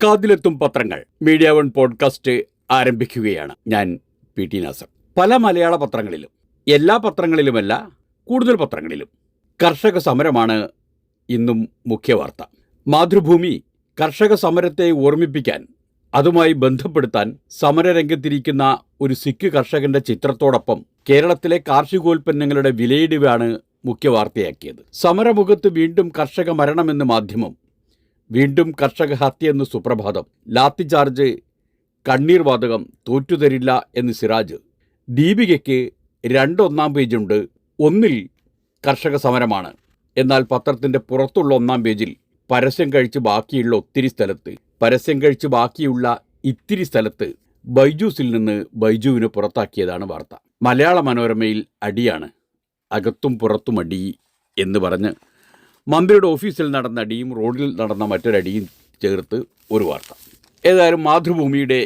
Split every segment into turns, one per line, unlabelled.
കാതിലെത്തും പത്രങ്ങൾ media one podcast ആരംഭിക്കുകയാണ്. ഞാൻ PT നാസർ. പല മലയാള പത്രങ്ങളിലും, എല്ലാ പത്രങ്ങളിലുമല്ല, കൂടുതൽ പത്രങ്ങളിലും കർഷക സമരമാണ് ഇന്നും മുഖ്യ വാർത്ത. മാതൃഭൂമി കർഷക സമരത്തെ ഓർമ്മിപ്പിക്കാൻ, അതുമായി ബന്ധപ്പെടുത്താൻ സമരരംഗത്തിരിക്കുന്ന ഒരു സിഖ് കർഷകന്റെ ചിത്രത്തോടൊപ്പം കേരളത്തിലെ കാർഷികോൽപ്പന്നങ്ങളുടെ വിലയിടിവാണ് മുഖ്യ വാർത്തയാക്കിയത്. സമരമുഖത്ത് വീണ്ടും കർഷക മരണമെന്ന് മാധ്യമം, വീണ്ടും കർഷക ഹത്യയെന്ന് സുപ്രഭാതം, ലാത്തിചാർജ്, കണ്ണീർ വാതകം, തോറ്റുതരില്ല എന്ന് സിറാജ്. ദീപികയ്ക്ക് 2 ഒന്നാം പേജുണ്ട്. ഒന്നിൽ കർഷക സമരമാണ്, എന്നാൽ പത്രത്തിൻ്റെ പുറത്തുള്ള 1-ാം പേജിൽ പരസ്യം കഴിച്ച് ബാക്കിയുള്ള ഇത്തിരി സ്ഥലത്ത് ബൈജൂസിൽ നിന്ന് ബൈജുവിനെ പുറത്താക്കിയതാണ് വാർത്ത. മലയാള മനോരമയിൽ അടിയാണ്, അകത്തും പുറത്തും അടി എന്ന് പറഞ്ഞ് മന്ത്രിയുടെ ഓഫീസിൽ നടന്ന അടിയും റോഡിൽ നടന്ന മറ്റൊരടിയും ചേർത്ത് ഒരു വാർത്ത. ഏതായാലും മാതൃഭൂമിയുടെ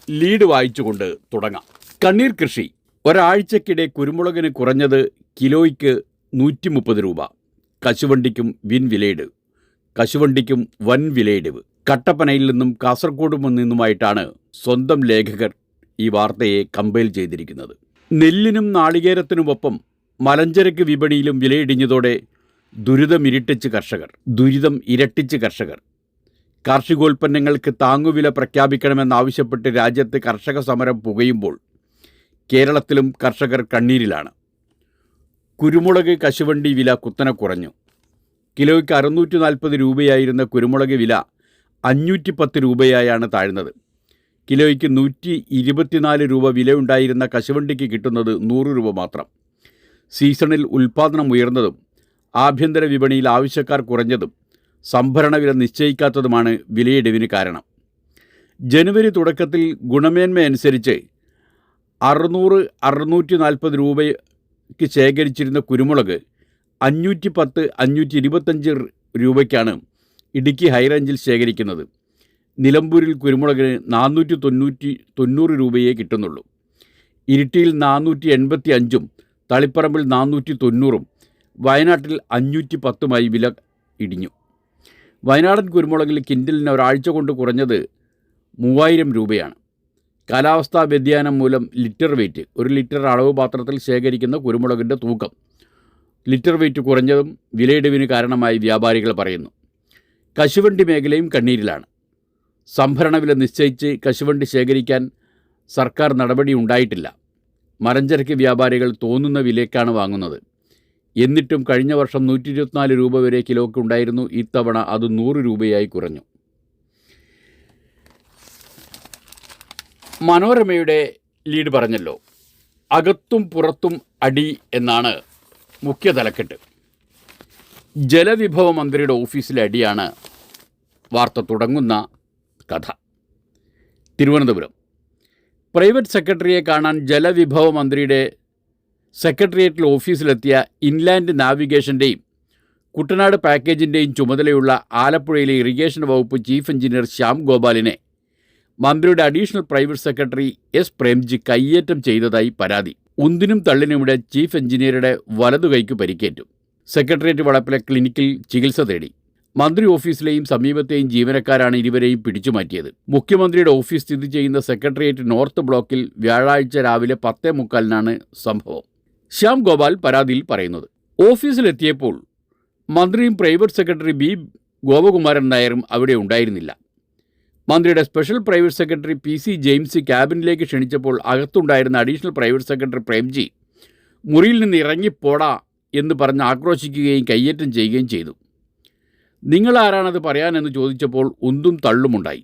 ലീഡ് വായിച്ചുകൊണ്ട് തുടങ്ങാം. കണ്ണീർ കൃഷി. ഒരാഴ്ചക്കിടെ കുരുമുളകിന് കുറഞ്ഞത് കിലോയ്ക്ക് 130 രൂപ. കശുവണ്ടിക്കും വൻ വിലയിടിവ്. കട്ടപ്പനയിൽ നിന്നും കാസർഗോഡ് നിന്നുമായിട്ടാണ് സ്വന്തം ലേഖകർ ഈ വാർത്തയെ കമ്പൈൽ ചെയ്തിരിക്കുന്നത്. നെല്ലിനും നാളികേരത്തിനുമൊപ്പം മലഞ്ചരക്ക് വിപണിയിലും വിലയിടിഞ്ഞതോടെ ദുരിതം ഇരട്ടിച്ച് കർഷകർ. കാർഷികോൽപ്പന്നങ്ങൾക്ക് താങ്ങുവില പ്രഖ്യാപിക്കണമെന്നാവശ്യപ്പെട്ട് രാജ്യത്ത് കർഷക സമരം പുകയുമ്പോൾ കേരളത്തിലും കർഷകർ കണ്ണീരിലാണ്. കുരുമുളക്, കശുവണ്ടി വില കുത്തനെ കുറഞ്ഞു. കിലോയ്ക്ക് 640 രൂപയായിരുന്ന കുരുമുളക് വില 510 രൂപയായാണ് താഴ്ന്നത്. കിലോയ്ക്ക് 124 രൂപ വിലയുണ്ടായിരുന്ന കശുവണ്ടിക്ക് കിട്ടുന്നത് 100 രൂപ മാത്രം. സീസണിൽ ഉൽപ്പാദനം ഉയർന്നതും ആഭ്യന്തര വിപണിയിൽ ആവശ്യക്കാർ കുറഞ്ഞതും സംഭരണ വില നിശ്ചയിക്കാത്തതുമാണ് വിലയിടിവിന് കാരണം. ജനുവരി തുടക്കത്തിൽ ഗുണമേന്മയനുസരിച്ച് 600-640 രൂപയ്ക്ക് ശേഖരിച്ചിരുന്ന കുരുമുളക് 510-525 രൂപയ്ക്കാണ് ഇടുക്കി ഹൈറേഞ്ചിൽ ശേഖരിക്കുന്നത്. നിലമ്പൂരിൽ കുരുമുളകിന് 490 രൂപയേ കിട്ടുന്നുള്ളൂ. ഇരിട്ടിയിൽ 485-ഉം തളിപ്പറമ്പിൽ 490-ഉം വയനാട്ടിൽ 510-മായി വില ഇടിഞ്ഞു. വയനാടൻ കുരുമുളകിൽ കിൻഡലിന് ഒരാഴ്ച കൊണ്ട് കുറഞ്ഞത് 3000 രൂപയാണ്. കാലാവസ്ഥാ വ്യതിയാനം മൂലം ലിറ്റർ വെയ്റ്റ്, 1 ലിറ്റർ അളവ് പാത്രത്തിൽ ശേഖരിക്കുന്ന കുരുമുളകിൻ്റെ തൂക്കം ലിറ്റർ വെയ്റ്റ് കുറഞ്ഞതും വിലയിടിവിന് കാരണമായി വ്യാപാരികൾ പറയുന്നു. കശുവണ്ടി മേഖലയും കണ്ണീരിലാണ്. സംഭരണ വില നിശ്ചയിച്ച് കശുവണ്ടി ശേഖരിക്കാൻ സർക്കാർ നടപടി ഉണ്ടായിട്ടില്ല. മലഞ്ചരക്ക് വ്യാപാരികൾ തോന്നുന്ന വിലയ്ക്കാണ് വാങ്ങുന്നത്. എന്നിട്ടും കഴിഞ്ഞ വർഷം 124 രൂപ വരെ കിലോയ്ക്ക് ഉണ്ടായിരുന്നു. ഇത്തവണ അത് 100 രൂപയായി കുറഞ്ഞു. മനോരമയുടെ ലീഡ് പറഞ്ഞല്ലോ, അകത്തും പുറത്തും അടി എന്നാണ് മുഖ്യ തലക്കെട്ട്. ജലവിഭവ മന്ത്രിയുടെ ഓഫീസിലെ അടിയാണ് വാർത്ത തുടങ്ങുന്ന കഥ. തിരുവനന്തപുരം. പ്രൈവറ്റ് സെക്രട്ടറിയെ കാണാൻ ജലവിഭവ മന്ത്രിയുടെ സെക്രട്ടേറിയറ്റിൽ ഓഫീസിലെത്തിയ ഇൻലാൻഡ് നാവിഗേഷൻ്റെയും കുട്ടനാട് പാക്കേജിൻ്റെയും ചുമതലയുള്ള ആലപ്പുഴയിലെ ഇറിഗേഷൻ വകുപ്പ് ചീഫ് എഞ്ചിനീയർ ശ്യാം ഗോപാലിനെ മന്ത്രിയുടെ additional private secretary S. Premji കയ്യേറ്റം ചെയ്തതായി പരാതി. ഉന്തിനും തള്ളിനുമിടെ ചീഫ് എഞ്ചിനീയറുടെ വലതുകൈക്ക് പരിക്കേറ്റു. സെക്രട്ടേറിയറ്റ് വളപ്പിലെ ക്ലിനിക്കിൽ ചികിത്സ തേടി. മന്ത്രി ഓഫീസിലെയും സമീപത്തെയും ജീവനക്കാരാണ് ഇരുവരെയും പിടിച്ചുമാറ്റിയത്. മുഖ്യമന്ത്രിയുടെ ഓഫീസ് സ്ഥിതി ചെയ്യുന്ന സെക്രട്ടേറിയറ്റ് നോർത്ത് ബ്ലോക്കിൽ വ്യാഴാഴ്ച രാവിലെ 10:45 സംഭവം. ശ്യാം ഗോപാൽ പരാതിയിൽ പറയുന്നത്, ഓഫീസിലെത്തിയപ്പോൾ മന്ത്രിയും പ്രൈവറ്റ് സെക്രട്ടറി B. ഗോപകുമാരൻ നായരും അവിടെ ഉണ്ടായിരുന്നില്ല. മന്ത്രിയുടെ special private secretary PC James ക്യാബിനിലേക്ക് ക്ഷണിച്ചപ്പോൾ അകത്തുണ്ടായിരുന്ന അഡീഷണൽ പ്രൈവറ്റ് സെക്രട്ടറി പ്രേംജി മുറിയിൽ നിന്ന് ഇറങ്ങിപ്പോടാ എന്ന് പറഞ്ഞ് ആക്രോശിക്കുകയും കയ്യേറ്റം ചെയ്യുകയും ചെയ്തു. നിങ്ങളാരാണത് പറയാനെന്ന് ചോദിച്ചപ്പോൾ ഉന്തും തള്ളുമുണ്ടായി.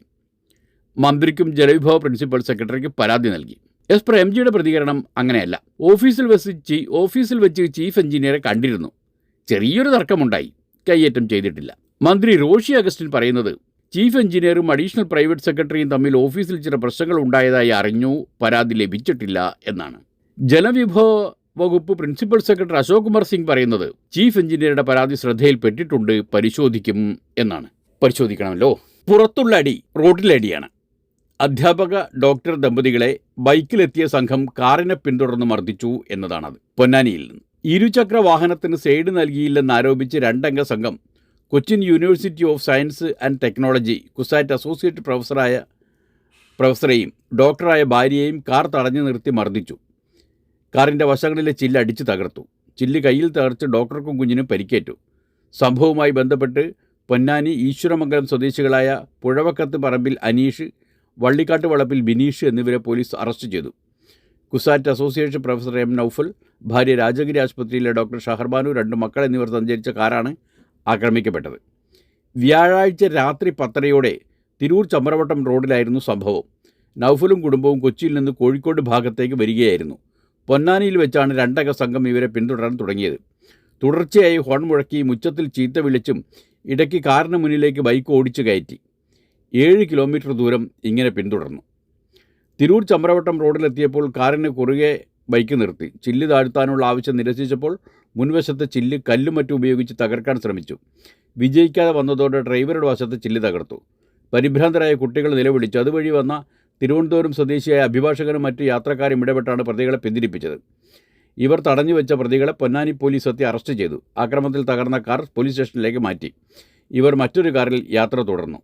മന്ത്രിക്കും ജലവിഭവ പ്രിൻസിപ്പൽ സെക്രട്ടറിക്കും പരാതി നൽകി. S. പ്രേംജിയുടെ പ്രതികരണം അങ്ങനെയല്ല. ഓഫീസിൽ വെച്ച് ചീഫ് എഞ്ചിനീയറെ കണ്ടിരുന്നു. ചെറിയൊരു തർക്കമുണ്ടായി, കയ്യേറ്റം ചെയ്തിട്ടില്ല. മന്ത്രി റോഷി അഗസ്റ്റിൻ പറയുന്നത്, ചീഫ് എഞ്ചിനീയറും അഡീഷണൽ പ്രൈവറ്റ് സെക്രട്ടറിയും തമ്മിൽ ഓഫീസിൽ ചില പ്രശ്നങ്ങൾ ഉണ്ടായതായി അറിഞ്ഞു, പരാതി ലഭിച്ചിട്ടില്ല എന്നാണ്. ജലവിഭവ വകുപ്പ് പ്രിൻസിപ്പൽ സെക്രട്ടറി അശോക് കുമാർ സിംഗ് പറയുന്നത്, ചീഫ് എഞ്ചിനീയറുടെ പരാതി ശ്രദ്ധയിൽപ്പെട്ടിട്ടുണ്ട്, പരിശോധിക്കും എന്നാണ്. പരിശോധിക്കണമല്ലോ. പുറത്തുള്ള അടി റോഡിലടിയാണ്. അധ്യാപക ഡോക്ടർ ദമ്പതികളെ ബൈക്കിലെത്തിയ സംഘം കാറിനെ പിന്തുടർന്ന് മർദ്ദിച്ചു എന്നതാണത്. പൊന്നാനിയിൽ നിന്ന് ഇരുചക്ര വാഹനത്തിന് സൈഡ് നൽകിയില്ലെന്നാരോപിച്ച് 2 അംഗ സംഘം Cochin university of science and technology CUSAT associate പ്രൊഫസറെയും ഡോക്ടറായ ഭാര്യയെയും കാർ തടഞ്ഞു നിർത്തി മർദ്ദിച്ചു. കാറിൻ്റെ വശങ്ങളിലെ ചില്ല് അടിച്ചു തകർത്തു. ചില്ല് കയ്യിൽ തകർച്ച് ഡോക്ടർക്കും കുഞ്ഞിനും പരിക്കേറ്റു. സംഭവവുമായി ബന്ധപ്പെട്ട് പൊന്നാനി ഈശ്വരമംഗലം സ്വദേശികളായ പുഴവക്കത്ത് പറമ്പിൽ അനീഷ്, വള്ളിക്കാട്ട് വളപ്പിൽ ബിനീഷ് എന്നിവരെ പോലീസ് അറസ്റ്റ് ചെയ്തു. CUSAT association professor M Naufal, ഭാര്യ രാജഗിരി ആശുപത്രിയിലെ ഡോക്ടർ ഷഹർബാനു, 2 മക്കൾ എന്നിവർ സഞ്ചരിച്ച കാറാണ് ആക്രമിക്കപ്പെട്ടത്. വ്യാഴാഴ്ച രാത്രി 10:30 തിരൂർ ചമ്രവട്ടം റോഡിലായിരുന്നു സംഭവം. നൌഫലും കുടുംബവും കൊച്ചിയിൽ നിന്ന് കോഴിക്കോട് ഭാഗത്തേക്ക് വരികയായിരുന്നു. പൊന്നാനിയിൽ വെച്ചാണ് 2 അംഗ സംഘം ഇവരെ പിന്തുടരാൻ തുടങ്ങിയത്. തുടർച്ചയായി ഹോൺ മുഴക്കിയും ഉച്ചത്തിൽ ചീത്ത വിളിച്ചും ഇടയ്ക്ക് കാറിന് മുന്നിലേക്ക് ബൈക്ക് ഓടിച്ചു കയറ്റി 7 കിലോമീറ്റർ ദൂരം ഇങ്ങനെ പിന്തുടർന്നു. തിരൂർ ചമ്രവട്ടം റോഡിലെത്തിയപ്പോൾ കാറിന് കുറുകെ ബൈക്ക് നിർത്തി. ചില്ല് താഴ്ത്താനുള്ള ആവശ്യം നിരസിച്ചപ്പോൾ മുൻവശത്തെ ചില്ല് കല്ലും മറ്റും ഉപയോഗിച്ച് തകർക്കാൻ ശ്രമിച്ചു. വിജയിക്കാതെ വന്നതോടെ ഡ്രൈവറുടെ വശത്ത് ചില്ല് തകർത്തു. പരിഭ്രാന്തരായ കുട്ടികൾ നിലവിളിച്ചു. അതുവഴി വന്ന തിരുവനന്തപുരം സ്വദേശിയായ അഭിഭാഷകനും മറ്റ് യാത്രക്കാരും ഇടപെട്ടാണ് പ്രതികളെ പിന്തിരിപ്പിച്ചത്. ഇവർ തടഞ്ഞുവെച്ച പ്രതികളെ പൊന്നാനി പോലീസ് എത്തി അറസ്റ്റ് ചെയ്തു. ആക്രമണത്തിൽ തകർന്ന കാർ പോലീസ് സ്റ്റേഷനിലേക്ക് മാറ്റി. ഇവർ മറ്റൊരു കാറിൽ യാത്ര തുടർന്നു.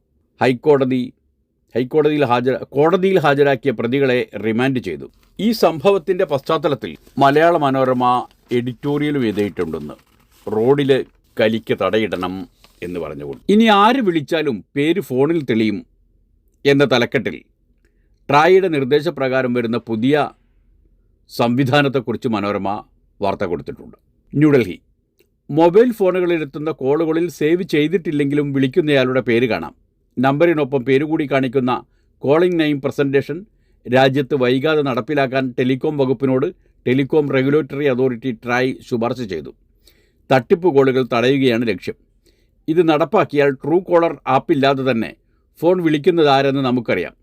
കോടതിയിൽ ഹാജരാക്കിയ പ്രതികളെ റിമാൻഡ് ചെയ്തു. ഈ സംഭവത്തിൻ്റെ പശ്ചാത്തലത്തിൽ മലയാള മനോരമ എഡിറ്റോറിയലും എഴുതിയിട്ടുണ്ടെന്ന്, റോഡിൽ കലിക്ക് തടയിടണം എന്ന് പറഞ്ഞുകൊണ്ട്. ഇനി ആര് വിളിച്ചാലും പേര് ഫോണിൽ തെളിയും എന്ന തലക്കെട്ടിൽ ട്രായിയുടെ നിർദ്ദേശപ്രകാരം വരുന്ന പുതിയ സംവിധാനത്തെക്കുറിച്ച് മനോരമ വാർത്ത കൊടുത്തിട്ടുണ്ട്. ന്യൂഡൽഹി, മൊബൈൽ ഫോണുകളിലെത്തുന്ന കോളുകളിൽ സേവ് ചെയ്തിട്ടില്ലെങ്കിലും വിളിക്കുന്നയാളുടെ പേര് കാണാം. നമ്പറിനൊപ്പം പേരുകൂടി കാണിക്കുന്ന കോളിംഗ് നെയിം പ്രസൻറ്റേഷൻ രാജ്യത്ത് വൈകാതെ നടപ്പിലാക്കാൻ ടെലികോം വകുപ്പിനോട് ടെലികോം റെഗുലേറ്ററി അതോറിറ്റി ട്രായ് ശുപാർശ ചെയ്തു. തട്ടിപ്പ് കോളുകൾ തടയുകയാണ് ലക്ഷ്യം. ഇത് നടപ്പാക്കിയാൽ ട്രൂ കോളർ ആപ്പില്ലാതെ തന്നെ ഫോൺ വിളിക്കുന്നതാരെന്ന് നമുക്കറിയാം.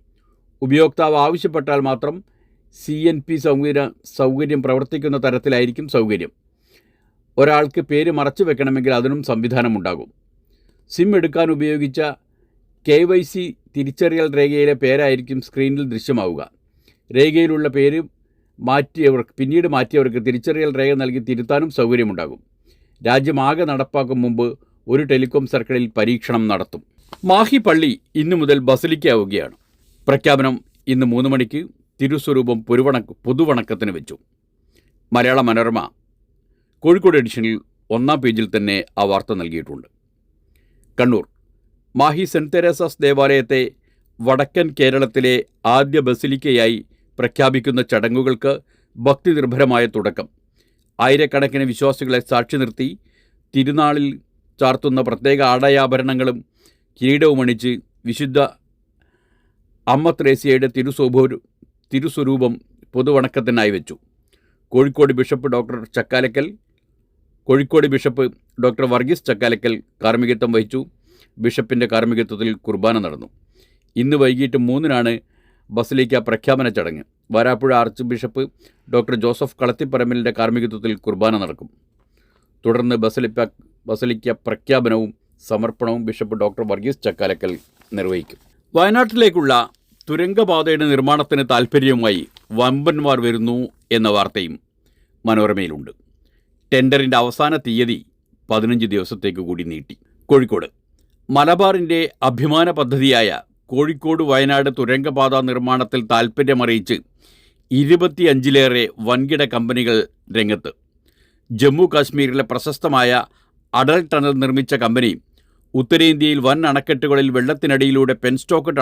ഉപയോക്താവ് ആവശ്യപ്പെട്ടാൽ മാത്രം CNP സൗകര്യം പ്രവർത്തിക്കുന്ന തരത്തിലായിരിക്കും സൗകര്യം. ഒരാൾക്ക് പേര് മറച്ചു വെക്കണമെങ്കിൽ അതിനും സംവിധാനമുണ്ടാകും. സിം എടുക്കാൻ ഉപയോഗിച്ച KYC തിരിച്ചറിയൽ രേഖയിലെ പേരായിരിക്കും സ്ക്രീനിൽ ദൃശ്യമാവുക. രേഖയിലുള്ള പേര് പിന്നീട് മാറ്റിയവർക്ക് തിരിച്ചറിയൽ രേഖ നൽകി തിരുത്താനും സൗകര്യമുണ്ടാകും. രാജ്യമാകെ നടപ്പാക്കും മുമ്പ് ഒരു ടെലികോം സർക്കിളിൽ പരീക്ഷണം നടത്തും. മാഹി പള്ളി ഇന്നു മുതൽ ബസലിക്കയാവുകയാണ്. പ്രഖ്യാപനം ഇന്ന് 3 മണിക്ക് തിരുസ്വരൂപം പൊതുവണക്കത്തിന് വെച്ചു. മലയാള മനോരമ കോഴിക്കോട് എഡിഷനിൽ 1-ാം പേജിൽ തന്നെ ആ വാർത്ത നൽകിയിട്ടുണ്ട്. കണ്ണൂർ, മാഹി സെൻറ്റ് തെരേസാസ് ദേവാലയത്തെ വടക്കൻ കേരളത്തിലെ ആദ്യ ബസിലിക്കയായി പ്രഖ്യാപിക്കുന്ന ചടങ്ങുകൾക്ക് ഭക്തി നിർഭരമായ തുടക്കം. ആയിരക്കണക്കിന് വിശ്വാസികളെ സാക്ഷി നിർത്തി തിരുനാളിൽ ചാർത്തുന്ന പ്രത്യേക ആടയാഭരണങ്ങളും കിരീടവും അണിച്ച് വിശുദ്ധ അമ്മ ത്രേസ്യയുടെ തിരുസ്വരൂപം പൊതുവണക്കത്തിനായി വെച്ചു. കോഴിക്കോട് ബിഷപ്പ് ഡോക്ടർ വർഗീസ് ചക്കാലക്കൽ കാർമ്മികത്വം വഹിച്ചു. ബിഷപ്പിൻ്റെ കാർമ്മികത്വത്തിൽ കുർബാന നടന്നു. ഇന്ന് വൈകിട്ട് 3-നാണ് ബസലിക്ക പ്രഖ്യാപന ചടങ്ങ്. Varappuzha archbishop doctor Joseph കളത്തിപ്പറമ്പിലിൻ്റെ കാർമ്മികത്വത്തിൽ കുർബാന നടക്കും. തുടർന്ന് ബസലിക്ക പ്രഖ്യാപനവും സമർപ്പണവും ബിഷപ്പ് ഡോക്ടർ വർഗീസ് ചക്കാലക്കൽ നിർവഹിക്കും. വയനാട്ടിലേക്കുള്ള തുരങ്കപാതയുടെ നിർമ്മാണത്തിന് താൽപ്പര്യവുമായി വമ്പന്മാർ വരുന്നു എന്ന വാർത്തയും മനോരമയിലുണ്ട്. ടെൻഡറിൻ്റെ അവസാന തീയതി 15 ദിവസത്തേക്ക് കൂടി നീട്ടി. കോഴിക്കോട്, മലബാറിൻ്റെ അഭിമാന പദ്ധതിയായ കോഴിക്കോട് വയനാട് തുരങ്കപാത നിർമ്മാണത്തിൽ താൽപ്പര്യമറിയിച്ച് 25-ലേറെ വൻകിട കമ്പനികൾ രംഗത്ത്. ജമ്മു കാശ്മീരിലെ പ്രശസ്തമായ അടൽ ടണൽ നിർമ്മിച്ച കമ്പനി ഉത്തരേന്ത്യയിൽ വൻ അണക്കെട്ടുകളിൽ വെള്ളത്തിനടിയിലൂടെ പെൻസ്റ്റോക്ക്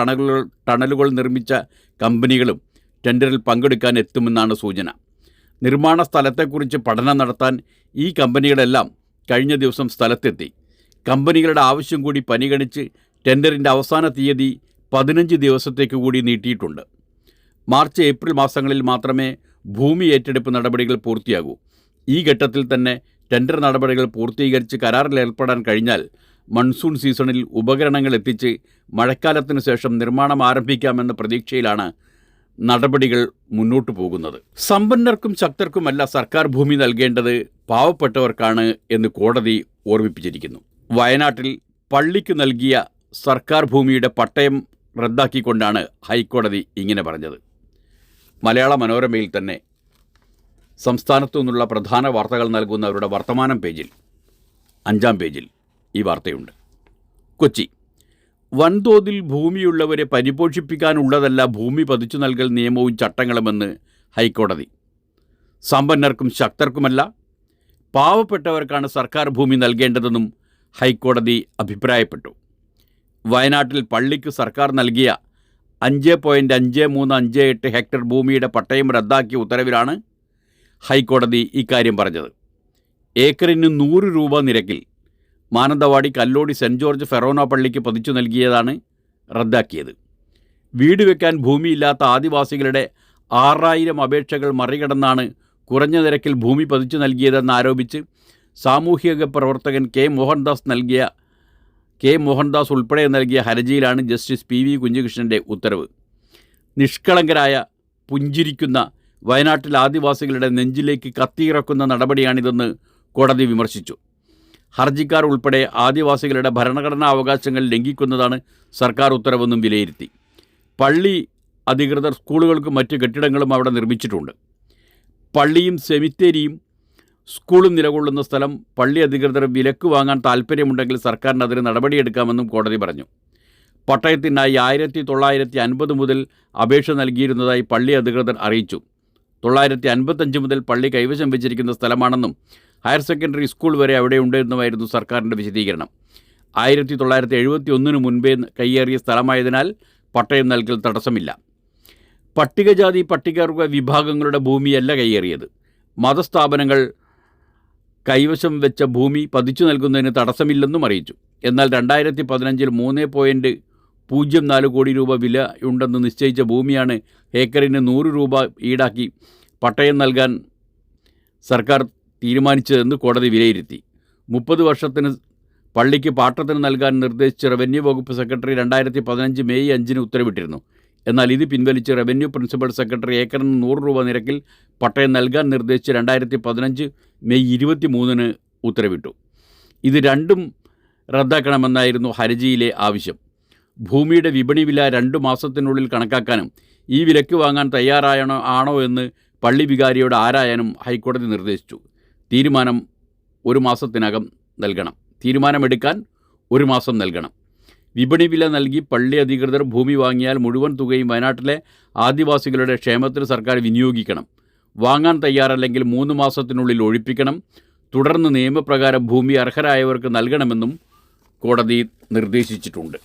ടണലുകൾ നിർമ്മിച്ച കമ്പനികളും ടെൻഡറിൽ പങ്കെടുക്കാൻ എത്തുമെന്നാണ് സൂചന. നിർമ്മാണ സ്ഥലത്തെക്കുറിച്ച് പഠനം നടത്താൻ ഈ കമ്പനികളെല്ലാം കഴിഞ്ഞ ദിവസം സ്ഥലത്തെത്തി. കമ്പനികളുടെ ആവശ്യം കൂടി പരിഗണിച്ച് ടെൻഡറിൻ്റെ അവസാന തീയതി 15 ദിവസത്തേക്ക് കൂടി നീട്ടിയിട്ടുണ്ട്. മാർച്ച് ഏപ്രിൽ മാസങ്ങളിൽ മാത്രമേ ഭൂമി ഏറ്റെടുപ്പ് നടപടികൾ പൂർത്തിയാകൂ. ഈ ഘട്ടത്തിൽ തന്നെ ടെൻഡർ നടപടികൾ പൂർത്തീകരിച്ച് കരാറിൽ ഏർപ്പെടാൻ കഴിഞ്ഞാൽ മൺസൂൺ സീസണിൽ ഉപകരണങ്ങൾ എത്തിച്ച് മഴക്കാലത്തിന് ശേഷം നിർമ്മാണം ആരംഭിക്കാമെന്ന പ്രതീക്ഷയിലാണ് നടപടികൾ മുന്നോട്ടു പോകുന്നത്. സമ്പന്നർക്കും ശക്തർക്കുമല്ല സർക്കാർ ഭൂമി നൽകേണ്ടത്, പാവപ്പെട്ടവർക്കാണ് എന്ന് കോടതി ഓർമ്മിപ്പിച്ചിരിക്കുന്നു. വയനാട്ടിൽ പള്ളിക്ക് നൽകിയ സർക്കാർ ഭൂമിയുടെ പട്ടയം റദ്ദാക്കിക്കൊണ്ടാണ് ഹൈക്കോടതി ഇങ്ങനെ പറഞ്ഞത്. മലയാള മനോരമയിൽ തന്നെ സംസ്ഥാനത്തു നിന്നുള്ള പ്രധാന വാർത്തകൾ നൽകുന്നവരുടെ വർത്തമാനം പേജിൽ 5-ാം പേജിൽ ഈ വാർത്തയുണ്ട്. കൊച്ചി. വൻതോതിൽ ഭൂമിയുള്ളവരെ പരിപോഷിപ്പിക്കാനുള്ളതല്ല ഭൂമി പതിച്ചു നൽകൽ നിയമവും ചട്ടങ്ങളുമെന്ന് ഹൈക്കോടതി. സമ്പന്നർക്കും ശക്തർക്കുമല്ല, പാവപ്പെട്ടവർക്കാണ് സർക്കാർ ഭൂമി നൽകേണ്ടതെന്നും ഹൈക്കോടതി അഭിപ്രായപ്പെട്ടു. വയനാട്ടിൽ പള്ളിക്ക് സർക്കാർ നൽകിയ 5.5358 ഹെക്ടർ ഭൂമിയുടെ പട്ടയം റദ്ദാക്കിയ ഉത്തരവിലാണ് ഹൈക്കോടതി ഇക്കാര്യം പറഞ്ഞത്. ഏക്കറിന് 100 രൂപ നിരക്കിൽ Mananthavady Kallody cent George forane പള്ളിക്ക് പതിച്ചു നൽകിയതാണ് റദ്ദാക്കിയത്. വീട് വയ്ക്കാൻ ഭൂമിയില്ലാത്ത ആദിവാസികളുടെ 6000 അപേക്ഷകൾ മറികടന്നാണ് കുറഞ്ഞ നിരക്കിൽ ഭൂമി പതിച്ചു നൽകിയതെന്നാരോപിച്ച് സാമൂഹിക പ്രവർത്തകൻ കെ മോഹൻദാസ് ഉൾപ്പെടെ നൽകിയ ഹർജിയിലാണ് ജസ്റ്റിസ് PV കുഞ്ഞികൃഷ്ണൻ്റെ ഉത്തരവ്. നിഷ്കളങ്കരായ, പുഞ്ചിരിക്കുന്ന വയനാട്ടിൽ ആദിവാസികളുടെ നെഞ്ചിലേക്ക് കത്തിയിറക്കുന്ന നടപടിയാണിതെന്ന് കോടതി വിമർശിച്ചു. ഹർജിക്കാർ ഉൾപ്പെടെ ആദിവാസികളുടെ ഭരണഘടനാ അവകാശങ്ങൾ ലംഘിക്കുന്നതാണ് സർക്കാർ ഉത്തരവെന്നും വിലയിരുത്തി. പള്ളി അധികൃതർ സ്കൂളുകൾക്കും മറ്റ് കെട്ടിടങ്ങളും അവിടെ നിർമ്മിച്ചിട്ടുണ്ട്. പള്ളിയും സെമിത്തേരിയും സ്കൂളും നിലകൊള്ളുന്ന സ്ഥലം പള്ളി അധികൃതർ വിലക്ക് വാങ്ങാൻ താൽപ്പര്യമുണ്ടെങ്കിൽ സർക്കാരിന് അതിന് നടപടിയെടുക്കാമെന്നും കോടതി പറഞ്ഞു. പട്ടയത്തിനായി 1950 മുതൽ അപേക്ഷ നൽകിയിരുന്നതായി പള്ളി അധികൃതർ അറിയിച്ചു. 955 മുതൽ പള്ളി കൈവശം വെച്ചിരിക്കുന്ന സ്ഥലമാണെന്നും ഹയർ സെക്കൻഡറി സ്കൂൾ വരെ അവിടെയുണ്ടെന്നുമായിരുന്നു സർക്കാരിൻ്റെ വിശദീകരണം. 1971 മുൻപേ കയ്യേറിയ സ്ഥലമായതിനാൽ പട്ടയം നൽകൽ തടസ്സമില്ല. പട്ടികജാതി പട്ടികവർഗ വിഭാഗങ്ങളുടെ ഭൂമിയല്ല കയ്യേറിയത്. മതസ്ഥാപനങ്ങൾ കൈവശം വെച്ച ഭൂമി പതിച്ചു നൽകുന്നതിന് തടസ്സമില്ലെന്നും അറിയിച്ചു. എന്നാൽ 2015 3.04 കോടി രൂപ വിലയുണ്ടെന്ന് നിശ്ചയിച്ച ഭൂമിയാണ് ഏക്കറിന് 100 രൂപ ഈടാക്കി പട്ടയം നൽകാൻ സർക്കാർ തീരുമാനിച്ചതെന്ന് കോടതി വിലയിരുത്തി. 30 വർഷത്തിന് പള്ളിക്ക് പാട്ടത്തിന് നൽകാൻ നിർദ്ദേശിച്ച് റവന്യൂ വകുപ്പ് സെക്രട്ടറി 2015 മെയ് 5 ഉത്തരവിട്ടിരുന്നു. എന്നാൽ ഇത് പിൻവലിച്ച് റവന്യൂ പ്രിൻസിപ്പൽ സെക്രട്ടറി ഏക്കറിന് 100 രൂപ നിരക്കിൽ പട്ടയം നൽകാൻ നിർദ്ദേശിച്ച് 2015 മെയ് 23 ഉത്തരവിട്ടു. ഇത് രണ്ടും റദ്ദാക്കണമെന്നായിരുന്നു ഹർജിയിലെ ആവശ്യം. ഭൂമിയുടെ വിപണി വില 2 മാസത്തിനുള്ളിൽ കണക്കാക്കാനും ഈ വിലക്ക് വാങ്ങാൻ തയ്യാറാണോ എന്ന് പള്ളി വികാരിയോട് ആരായാനും ഹൈക്കോടതി നിർദ്ദേശിച്ചു. തീരുമാനമെടുക്കാൻ 1 മാസം നൽകണം. വിപണി വില നൽകി പള്ളി അധികൃതർ ഭൂമി വാങ്ങിയാൽ മുഴുവൻ തുകയും വയനാട്ടിലെ ആദിവാസികളുടെ ക്ഷേമത്തിന് സർക്കാർ വിനിയോഗിക്കണം. വാങ്ങാൻ തയ്യാറല്ലെങ്കിൽ 3 മാസത്തിനുള്ളിൽ ഒഴിപ്പിക്കണം. തുടർന്ന് നിയമപ്രകാരം ഭൂമി അർഹരായവർക്ക് നൽകണമെന്നും കോടതി നിർദ്ദേശിച്ചിട്ടുണ്ട്.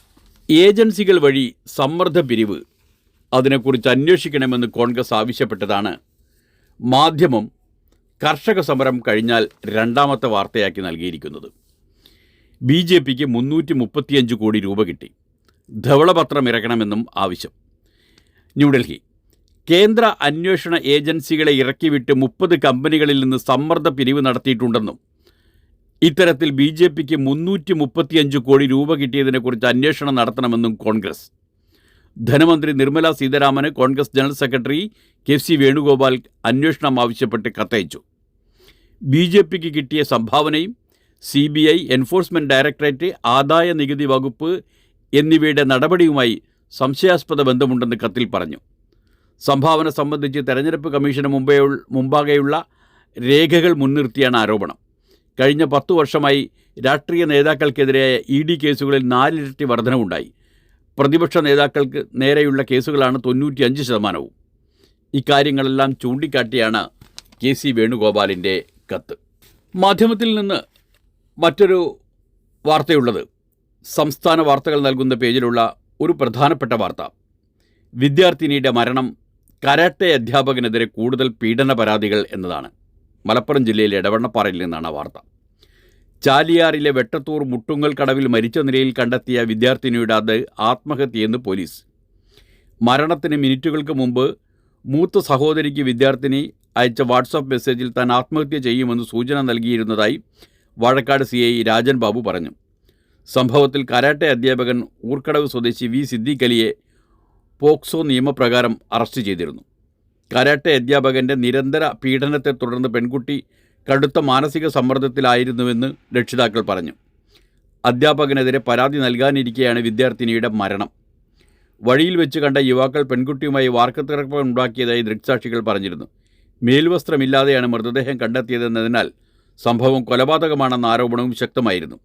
ഏജൻസികൾ വഴി സമ്മർദ്ദ പിരിവ്, അതിനെക്കുറിച്ച് അന്വേഷിക്കണമെന്ന് കോൺഗ്രസ് ആവശ്യപ്പെട്ടതാണ് മാധ്യമം കർഷക സമരം കഴിഞ്ഞാൽ രണ്ടാമത്തെ വാർത്തയാക്കി നൽകിയിരിക്കുന്നത്. BJPക്ക് 335 കോടി രൂപ കിട്ടി. ധവളപത്രം ഇറക്കണമെന്നും ആവശ്യം. ന്യൂഡൽഹി. കേന്ദ്ര അന്വേഷണ ഏജൻസികളെ ഇറക്കിവിട്ട് 30 കമ്പനികളിൽ നിന്ന് സമ്മർദ്ദ പിരിവ് നടത്തിയിട്ടുണ്ടെന്നും ഇത്തരത്തിൽ BJPക്ക് 335 കോടി രൂപ കിട്ടിയതിനെക്കുറിച്ച് അന്വേഷണം നടത്തണമെന്നും കോൺഗ്രസ്. ധനമന്ത്രി നിർമ്മല സീതാരാമന് Congress general secretary KC Venugopal അന്വേഷണം ആവശ്യപ്പെട്ട് കത്തയച്ചു. BJPക്ക് കിട്ടിയ സംഭാവനയും CBI, എൻഫോഴ്സ്മെൻറ്റ് ഡയറക്ടറേറ്റ്, ആദായ നികുതി വകുപ്പ് എന്നിവയുടെ നടപടിയുമായി സംശയാസ്പദ ബന്ധമുണ്ടെന്ന് കത്തിൽ പറഞ്ഞു. സംഭാവന സംബന്ധിച്ച് തെരഞ്ഞെടുപ്പ് കമ്മീഷന് മുമ്പാകെയുള്ള രേഖകൾ മുൻനിർത്തിയാണ് ആരോപണം. കഴിഞ്ഞ 10 വർഷമായി രാഷ്ട്രീയ നേതാക്കൾക്കെതിരായ ED കേസുകളിൽ 4 ഇരട്ടി വർധനവുണ്ടായി. പ്രതിപക്ഷ നേതാക്കൾക്ക് നേരെയുള്ള കേസുകളാണ് 95%. ഇക്കാര്യങ്ങളെല്ലാം ചൂണ്ടിക്കാട്ടിയാണ് KC വേണുഗോപാലിൻ്റെ കത്ത്. മാധ്യമത്തിൽ നിന്ന് മറ്റൊരു വാർത്തയുള്ളത് സംസ്ഥാന വാർത്തകൾ നൽകുന്ന പേജിലുള്ള ഒരു പ്രധാനപ്പെട്ട വാർത്ത. വിദ്യാർത്ഥിനിയുടെ മരണം, കരാട്ടെ അധ്യാപകനെതിരെ കൂടുതൽ പീഡന പരാതികൾ എന്നതാണ്. മലപ്പുറം ജില്ലയിലെ എടവണ്ണപ്പാറയിൽ നിന്നാണ് വാർത്ത. ചാലിയാറിലെ വെട്ടത്തൂർ മുട്ടുങ്ങൽ കടവിൽ മരിച്ച നിലയിൽ കണ്ടെത്തിയ വിദ്യാർത്ഥിനിയുടെ ആത്മഹത്യയെന്ന് പോലീസ്. മരണത്തിന് മിനിറ്റുകൾക്ക് മുമ്പ് മൂത്ത സഹോദരിക്ക് വിദ്യാർത്ഥിനി അയച്ച വാട്സാപ്പ് മെസ്സേജിൽ താൻ ആത്മഹത്യ ചെയ്യുമെന്ന് സൂചന നൽകിയിരുന്നതായി വാഴക്കാട് CI രാജൻ ബാബു പറഞ്ഞു. സംഭവത്തിൽ കരാട്ടെ അധ്യാപകൻ ഊർക്കടവ് സ്വദേശി V സിദ്ദീഖ് അലിയെ പോക്സോ നിയമപ്രകാരം അറസ്റ്റ് ചെയ്തിരുന്നു. കരാട്ടെ അധ്യാപകൻ്റെ നിരന്തര പീഡനത്തെ തുടർന്ന് പെൺകുട്ടി കടുത്ത മാനസിക സമ്മർദ്ദത്തിലായിരുന്നുവെന്ന് രക്ഷിതാക്കൾ പറഞ്ഞു. അധ്യാപകനെതിരെ പരാതി നൽകാനിരിക്കെയാണ് വിദ്യാർത്ഥിനിയുടെ മരണം. വഴിയിൽ വെച്ച് കണ്ട യുവാക്കൾ പെൺകുട്ടിയുമായി വാർക്കത്തിറക്കമുണ്ടാക്കിയതായി ദൃക്സാക്ഷികൾ പറഞ്ഞിരുന്നു. മേൽവസ്ത്രമില്ലാതെയാണ് മൃതദേഹം കണ്ടെത്തിയതെന്നതിനാൽ സംഭവം കൊലപാതകമാണെന്ന ആരോപണവും ശക്തമായിരുന്നു.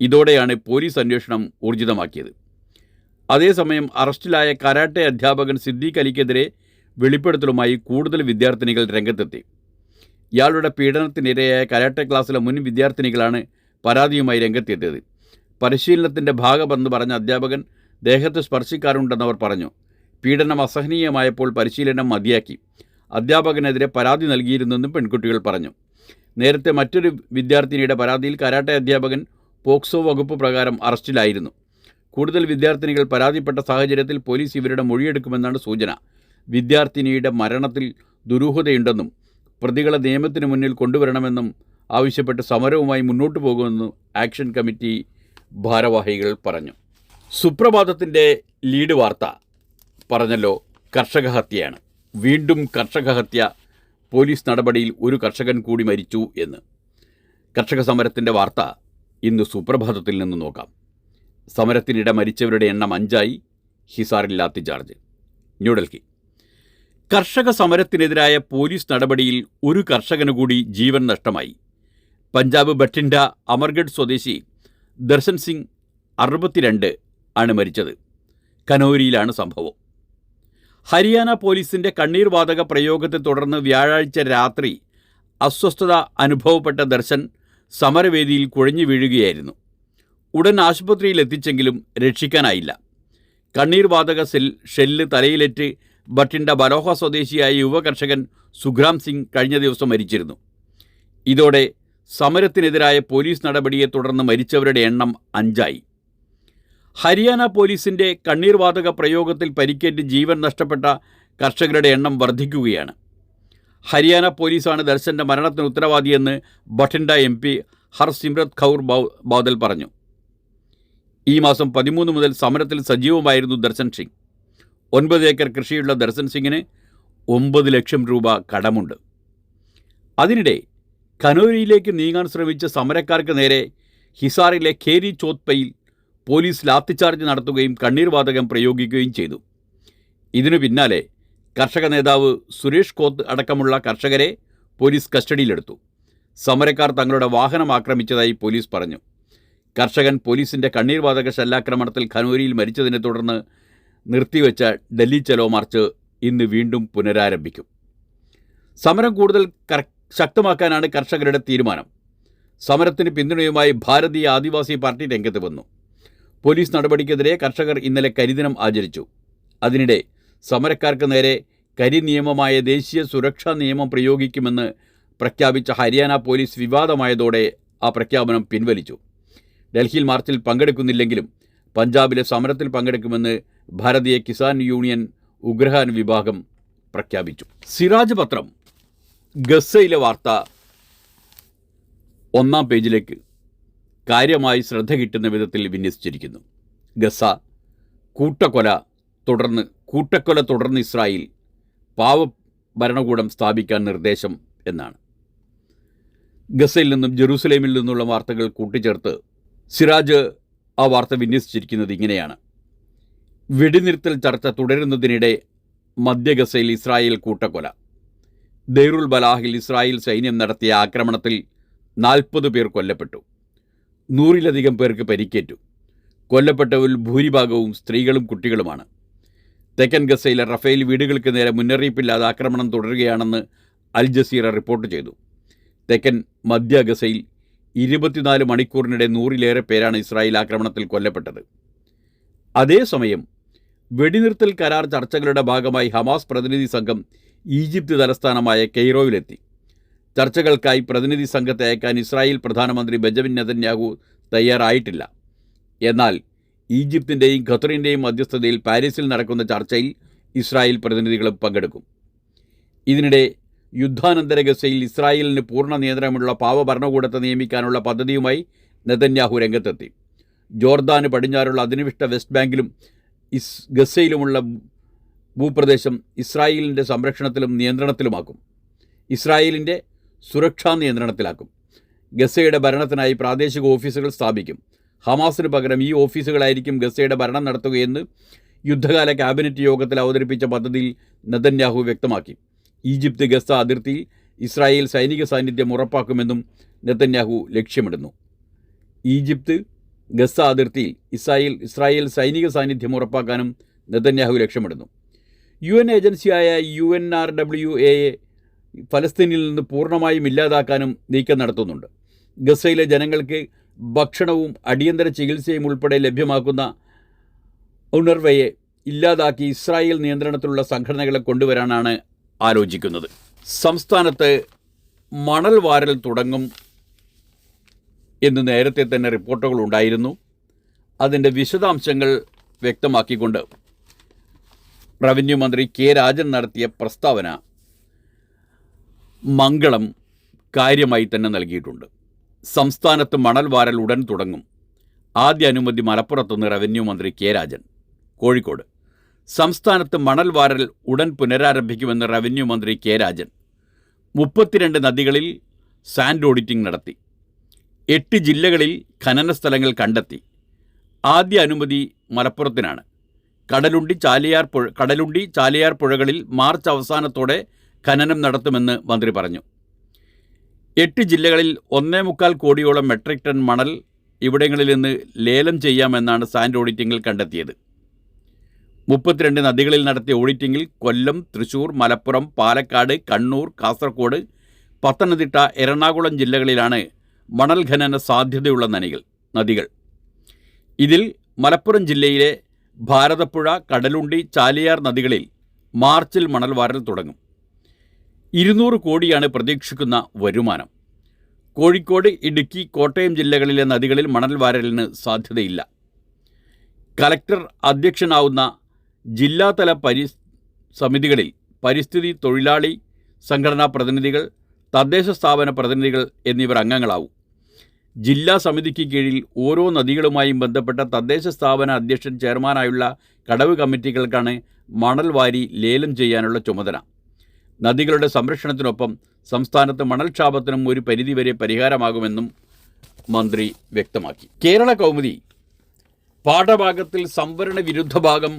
ഇതോടെയാണ് പോലീസ് അന്വേഷണം ഊർജിതമാക്കിയത്. അതേസമയം അറസ്റ്റിലായ കരാട്ടെ അധ്യാപകൻ സിദ്ദീഖ് അലിക്കെതിരെ വെളിപ്പെടുത്തലുമായി കൂടുതൽ വിദ്യാർത്ഥിനികൾ രംഗത്തെത്തി. ഇയാളുടെ പീഡനത്തിനിരയായ കരാട്ടെ ക്ലാസ്സിലെ മുൻ വിദ്യാർത്ഥിനികളാണ് പരാതിയുമായി രംഗത്തെത്തിയത്. പരിശീലനത്തിൻ്റെ ഭാഗമെന്ന് പറഞ്ഞ അധ്യാപകൻ ദേഹത്ത് സ്പർശിക്കാറുണ്ടെന്നവർ പറഞ്ഞു. പീഡനം അസഹനീയമായപ്പോൾ പരിശീലനം മതിയാക്കി. അധ്യാപകനെതിരെ പരാതി നൽകിയിരുന്നെന്നും പെൺകുട്ടികൾ പറഞ്ഞു. നേരത്തെ മറ്റൊരു വിദ്യാർത്ഥിനിയുടെ പരാതിയിൽ കരാട്ടെ അധ്യാപകൻ പോക്സോ വകുപ്പ് പ്രകാരം അറസ്റ്റിലായിരുന്നു. കൂടുതൽ വിദ്യാർത്ഥിനികൾ പരാതിപ്പെട്ട സാഹചര്യത്തിൽ പോലീസ് ഇവരുടെ മൊഴിയെടുക്കുമെന്നാണ് സൂചന. വിദ്യാർത്ഥിനിയുടെ മരണത്തിൽ ദുരൂഹതയുണ്ടെന്നും പ്രതികളെ നിയമത്തിന് മുന്നിൽ കൊണ്ടുവരണമെന്നും ആവശ്യപ്പെട്ട് സമരവുമായി മുന്നോട്ടു പോകുമെന്നും ആക്ഷൻ കമ്മിറ്റി ഭാരവാഹികൾ പറഞ്ഞു. സുപ്രഭാതത്തിൻ്റെ ലീഡ് വാർത്ത പറഞ്ഞല്ലോ, കർഷക ഹത്യയാണ്. വീണ്ടും കർഷക ഹത്യ. പോലീസ് നടപടിയിൽ ഒരു കർഷകൻ കൂടി മരിച്ചു എന്ന്. കർഷക സമരത്തിൻ്റെ വാർത്ത ഇന്ന് സുപ്രഭാതത്തിൽ നിന്ന് നോക്കാം. സമരത്തിനിടെ മരിച്ചവരുടെ എണ്ണം 5ആയി. ഹിസാറിൽ ലാത്തിചാർജ്. ന്യൂഡൽഹി. കർഷക സമരത്തിനെതിരായ പോലീസ് നടപടിയിൽ ഒരു കർഷകന് കൂടി ജീവൻ നഷ്ടമായി. പഞ്ചാബ് ബഠിൻഡ അമർഗഡ് സ്വദേശി ദർശൻ സിംഗ് 62 ആണ് മരിച്ചത്. കനോരിയിലാണ് സംഭവം. ഹരിയാന പോലീസിൻ്റെ കണ്ണീർ വാതക പ്രയോഗത്തെ തുടർന്ന് വ്യാഴാഴ്ച രാത്രി അസ്വസ്ഥത അനുഭവപ്പെട്ട ദർശൻ സമരവേദിയിൽ കുഴഞ്ഞു വീഴുകയായിരുന്നു. ഉടൻ ആശുപത്രിയിൽ എത്തിച്ചെങ്കിലും രക്ഷിക്കാനായില്ല. കണ്ണീർ വാതക ഷെല്ല് തലയിലേറ്റ് ബഠിൻഡ ബലോഹ സ്വദേശിയായ യുവകർഷകൻ സുഖ്രാം സിംഗ് കഴിഞ്ഞ ദിവസം മരിച്ചിരുന്നു. ഇതോടെ സമരത്തിനെതിരായ പോലീസ് നടപടിയെ തുടർന്ന് മരിച്ചവരുടെ എണ്ണം 5ആയി. ഹരിയാന പോലീസിൻ്റെ കണ്ണീർ വാതക പ്രയോഗത്തിൽ പരിക്കേറ്റ് ജീവൻ നഷ്ടപ്പെട്ട കർഷകരുടെ എണ്ണം വർദ്ധിക്കുകയാണ്. ഹരിയാന പോലീസാണ് ദർശൻ്റെ മരണത്തിന് ഉത്തരവാദിയെന്ന് ബഠിൻഡ MP ഹർസിമ്രത് കൗർ ബാദൽ പറഞ്ഞു. ഈ മാസം 13 മുതൽ സമരത്തിൽ സജീവമായിരുന്നു ദർശൻ സിംഗ്. 9 ഏക്കർ കൃഷിയുള്ള ദർശൻ സിംഗിന് 9 ലക്ഷം രൂപ കടമുണ്ട്. അതിനിടെ കനോരിയിലേക്ക് നീങ്ങാൻ ശ്രമിച്ച സമരക്കാർക്ക് നേരെ ഹിസാറിലെ ഖേരി ചോത്പയിൽ പോലീസ് ലാത്തിച്ചാർജ് നടത്തുകയും കണ്ണീർ വാതകം പ്രയോഗിക്കുകയും ചെയ്തു. ഇതിനു പിന്നാലെ കർഷക നേതാവ് സുരേഷ് കോത്ത് അടക്കമുള്ള കർഷകരെ പോലീസ് കസ്റ്റഡിയിലെടുത്തു. സമരക്കാർ തങ്ങളുടെ വാഹനം ആക്രമിച്ചതായി പോലീസ് പറഞ്ഞു. കർഷകൻ പോലീസിൻ്റെ കണ്ണീർ വാതക ഷെല്ലാക്രമണത്തിൽ ഖനോരിയിൽ മരിച്ചതിനെ തുടർന്ന് നിർത്തിവെച്ച ഡൽഹി ചലോ മാർച്ച് ഇന്ന് വീണ്ടും പുനരാരംഭിക്കും. സമരം കൂടുതൽ ശക്തമാക്കാനാണ് കർഷകരുടെ തീരുമാനം. സമരത്തിന് പിന്തുണയുമായി ഭാരതീയ ആദിവാസി പാർട്ടി രംഗത്ത് വന്നു. പോലീസ് നടപടിക്കെതിരെ കർഷകർ ഇന്നലെ കരിദിനം ആചരിച്ചു. അതിനിടെ സമരക്കാർക്ക് നേരെ കരിനിയമമായ ദേശീയ സുരക്ഷാ നിയമം പ്രയോഗിക്കുമെന്ന് പ്രഖ്യാപിച്ച ഹരിയാന പോലീസ് വിവാദമായതോടെ ആ പ്രഖ്യാപനം പിൻവലിച്ചു. ഡൽഹിയിൽ മാർച്ചിൽ പങ്കെടുക്കുന്നില്ലെങ്കിലും പഞ്ചാബിലെ സമരത്തിൽ പങ്കെടുക്കുമെന്ന് ഭാരതീയ കിസാൻ യൂണിയൻ ഉഗ്രഹാൻ വിഭാഗം പ്രഖ്യാപിച്ചു. സിറാജ് പത്രം ഗസയിലെ വാർത്ത 1-ാം പേജിലേക്ക് കാര്യമായി ശ്രദ്ധ കിട്ടുന്ന വിധത്തിൽ വിന്യസിച്ചിരിക്കുന്നു. ഗസ കൂട്ടക്കൊല തുടർന്ന് ഇസ്രായേൽ പാവ ഭരണകൂടം സ്ഥാപിക്കാൻ നിർദ്ദേശം എന്നാണ്. ഗസയിൽ നിന്നും ജെറൂസലേമിൽ നിന്നുള്ള വാർത്തകൾ കൂട്ടിച്ചേർത്ത് സിറാജ് ആ വാർത്ത വിന്യസിച്ചിരിക്കുന്നത് ഇങ്ങനെയാണ്. വെടിനിർത്തൽ ചർച്ച തുടരുന്നതിനിടെ മധ്യ ഗസയിൽ ഇസ്രായേൽ കൂട്ടക്കൊല. ദൈറുൽ ബലാഹിൽ ഇസ്രായേൽ സൈന്യം നടത്തിയ ആക്രമണത്തിൽ 40 പേർ കൊല്ലപ്പെട്ടു. 100-ലധികം പേർക്ക് പരിക്കേറ്റു. കൊല്ലപ്പെട്ടവരിൽ ഭൂരിഭാഗവും സ്ത്രീകളും കുട്ടികളുമാണ്. തെക്കൻ ഗസയിലെ റഫേൽ വീടുകൾക്ക് നേരെ മുന്നറിയിപ്പില്ലാതെ ആക്രമണം തുടരുകയാണെന്ന് അൽ ജസീറ റിപ്പോർട്ട് ചെയ്തു. തെക്കൻ മധ്യ ഗസയിൽ 24 മണിക്കൂറിനിടെ 100-ലേറെ പേരാണ് ഇസ്രായേൽ ആക്രമണത്തിൽ കൊല്ലപ്പെട്ടത്. അതേസമയം വെടിനിർത്തൽ കരാർ ചർച്ചകളുടെ ഭാഗമായി ഹമാസ് പ്രതിനിധി സംഘം ഈജിപ്ത് തലസ്ഥാനമായ കെയ്റോയിലെത്തി. ചർച്ചകൾക്കായി പ്രതിനിധി സംഘത്തെ അയക്കാൻ ഇസ്രായേൽ പ്രധാനമന്ത്രി ബെഞ്ചമിൻ നെതന്യാഹു തയ്യാറായിട്ടില്ല. എന്നാൽ ഈജിപ്തിൻ്റെയും ഖത്തറിൻ്റെയും മധ്യസ്ഥതയിൽ പാരീസിൽ നടക്കുന്ന ചർച്ചയിൽ ഇസ്രായേൽ പ്രതിനിധികളും പങ്കെടുക്കും. ഇതിനിടെ യുദ്ധാനന്തര ഗസയിൽ ഇസ്രായേലിന് പൂർണ്ണ നിയന്ത്രണമുള്ള പാവ ഭരണകൂടത്തെ നിയമിക്കാനുള്ള പദ്ധതിയുമായി നെതന്യാഹു രംഗത്തെത്തി. ജോർദാന് പടിഞ്ഞാറുള്ള അധിനിവിഷ്ട വെസ്റ്റ് ബാങ്കിലും ഗസയിലുമുള്ള ഭൂപ്രദേശം ഇസ്രായേലിൻ്റെ സംരക്ഷണത്തിലും നിയന്ത്രണത്തിലുമാക്കും. ഇസ്രായേലിൻ്റെ സുരക്ഷാ നിയന്ത്രണത്തിലാക്കും. ഗസയുടെ ഭരണത്തിനായി പ്രാദേശിക ഓഫീസുകൾ സ്ഥാപിക്കും. ഹമാസിന് പകരം ഈ ഓഫീസുകളായിരിക്കും ഗസയുടെ ഭരണം നടത്തുകയെന്ന് യുദ്ധകാല ക്യാബിനറ്റ് യോഗത്തിൽ അവതരിപ്പിച്ച പദ്ധതിയിൽ നെതന്യാഹു വ്യക്തമാക്കി. ഈജിപ്ത് ഗസ അതിർത്തിയിൽ ഇസ്രായേൽ സൈനിക സാന്നിധ്യം ഉറപ്പാക്കുമെന്നും നെതന്യാഹു ലക്ഷ്യമിടുന്നു. ഈജിപ്ത് ഗസ അതിർത്തിയിൽ ഇസ്രായേൽ സൈനിക സാന്നിധ്യം ഉറപ്പാക്കാനും നെതന്യാഹു ലക്ഷ്യമിടുന്നു. UN ഏജൻസിയായ UNRWA ഫലസ്തീനിൽ നിന്ന് പൂർണ്ണമായും ഇല്ലാതാക്കാനും നീക്കം നടത്തുന്നുണ്ട്. ഗസയിലെ ജനങ്ങൾക്ക് ഭക്ഷണവും അടിയന്തര ചികിത്സയും ഉൾപ്പെടെ ലഭ്യമാക്കുന്ന ഉണർവയെ ഇല്ലാതാക്കി ഇസ്രായേൽ നിയന്ത്രണത്തിലുള്ള സംഘടനകളെ കൊണ്ടുവരാനാണ് ആലോചിക്കുന്നത്. സംസ്ഥാനത്ത് മണൽ വാരൽ തുടങ്ങും എന്ന് നേരത്തെ തന്നെ റിപ്പോർട്ടുകൾ ഉണ്ടായിരുന്നു. അതിൻ്റെ വിശദാംശങ്ങൾ വ്യക്തമാക്കിക്കൊണ്ട് റവന്യൂ മന്ത്രി കെ രാജൻ നടത്തിയ പ്രസ്താവന മംഗളം കാര്യമായി തന്നെ നൽകിയിട്ടുണ്ട്. സംസ്ഥാനത്ത് മണൽ വാരൽ ഉടൻ തുടങ്ങും. ആദ്യ അനുമതി മലപ്പുറത്തുനിന്ന് റവന്യൂ മന്ത്രി കെ രാജൻ. കോഴിക്കോട് സംസ്ഥാനത്ത് മണൽ വാരൽ ഉടൻ പുനരാരംഭിക്കുമെന്ന് റവന്യൂ മന്ത്രി കെ രാജൻ. 32 നദികളിൽ സാൻഡ് ഓഡിറ്റിംഗ് നടത്തി. 8 ജില്ലകളിൽ ഖനന സ്ഥലങ്ങൾ കണ്ടെത്തി. ആദ്യ അനുമതി മലപ്പുറത്തിനാണ്. കടലുണ്ടി ചാലിയാർ പുഴകളിൽ മാർച്ച് അവസാനത്തോടെ ഖനനം നടത്തുമെന്ന് മന്ത്രി പറഞ്ഞു. 8 ജില്ലകളിൽ 1.25 കോടിയോളം മെട്രിക് ടൺ മണൽ ഇവിടങ്ങളിൽ നിന്ന് ലേലം ചെയ്യാമെന്നാണ് സാൻഡ് ഓഡിറ്റിങ്ങിൽ കണ്ടെത്തിയത്. 32 നദികളിൽ നടത്തിയ ഓഡിറ്റിങ്ങിൽ കൊല്ലം, തൃശൂർ, മലപ്പുറം, പാലക്കാട്, കണ്ണൂർ, കാസർഗോഡ്, പത്തനംതിട്ട, എറണാകുളം ജില്ലകളിലാണ് മണൽ ഖനന സാധ്യതയുള്ള നദികൾ. ഇതിൽ മലപ്പുറം ജില്ലയിലെ ഭാരതപ്പുഴ, കടലുണ്ടി, ചാലിയാർ നദികളിൽ മാർച്ചിൽ മണൽ വാരൽ തുടങ്ങും. 200 കോടിയാണ് പ്രതീക്ഷിക്കുന്ന വരുമാനം. കോഴിക്കോട്, ഇടുക്കി, കോട്ടയം ജില്ലകളിലെ നദികളിൽ മണൽ വാരലിന് സാധ്യതയില്ല. കലക്ടർ അധ്യക്ഷനാവുന്ന ജില്ലാതല സമിതികളിൽ പരിസ്ഥിതി തൊഴിലാളി സംഘടനാ പ്രതിനിധികൾ, തദ്ദേശ സ്ഥാപന പ്രതിനിധികൾ എന്നിവർ അംഗങ്ങളാവും. ജില്ലാ സമിതിക്ക് കീഴിൽ ഓരോ നദികളുമായും ബന്ധപ്പെട്ട തദ്ദേശ സ്ഥാപന അധ്യക്ഷൻ ചെയർമാനായുള്ള കടവ് കമ്മിറ്റികൾക്കാണ് മണൽ വാരി ലേലം ചെയ്യാനുള്ള ചുമതല. നദികളുടെ സംരക്ഷണത്തിനൊപ്പം സംസ്ഥാനത്ത് മണൽക്ഷാമത്തിനും ഒരു പരിധിവരെ പരിഹാരമാകുമെന്നും മന്ത്രി വ്യക്തമാക്കി. കേരള കൗമുദി പാഠഭാഗത്തിൽ സംവരണ വിരുദ്ധ ഭാഗം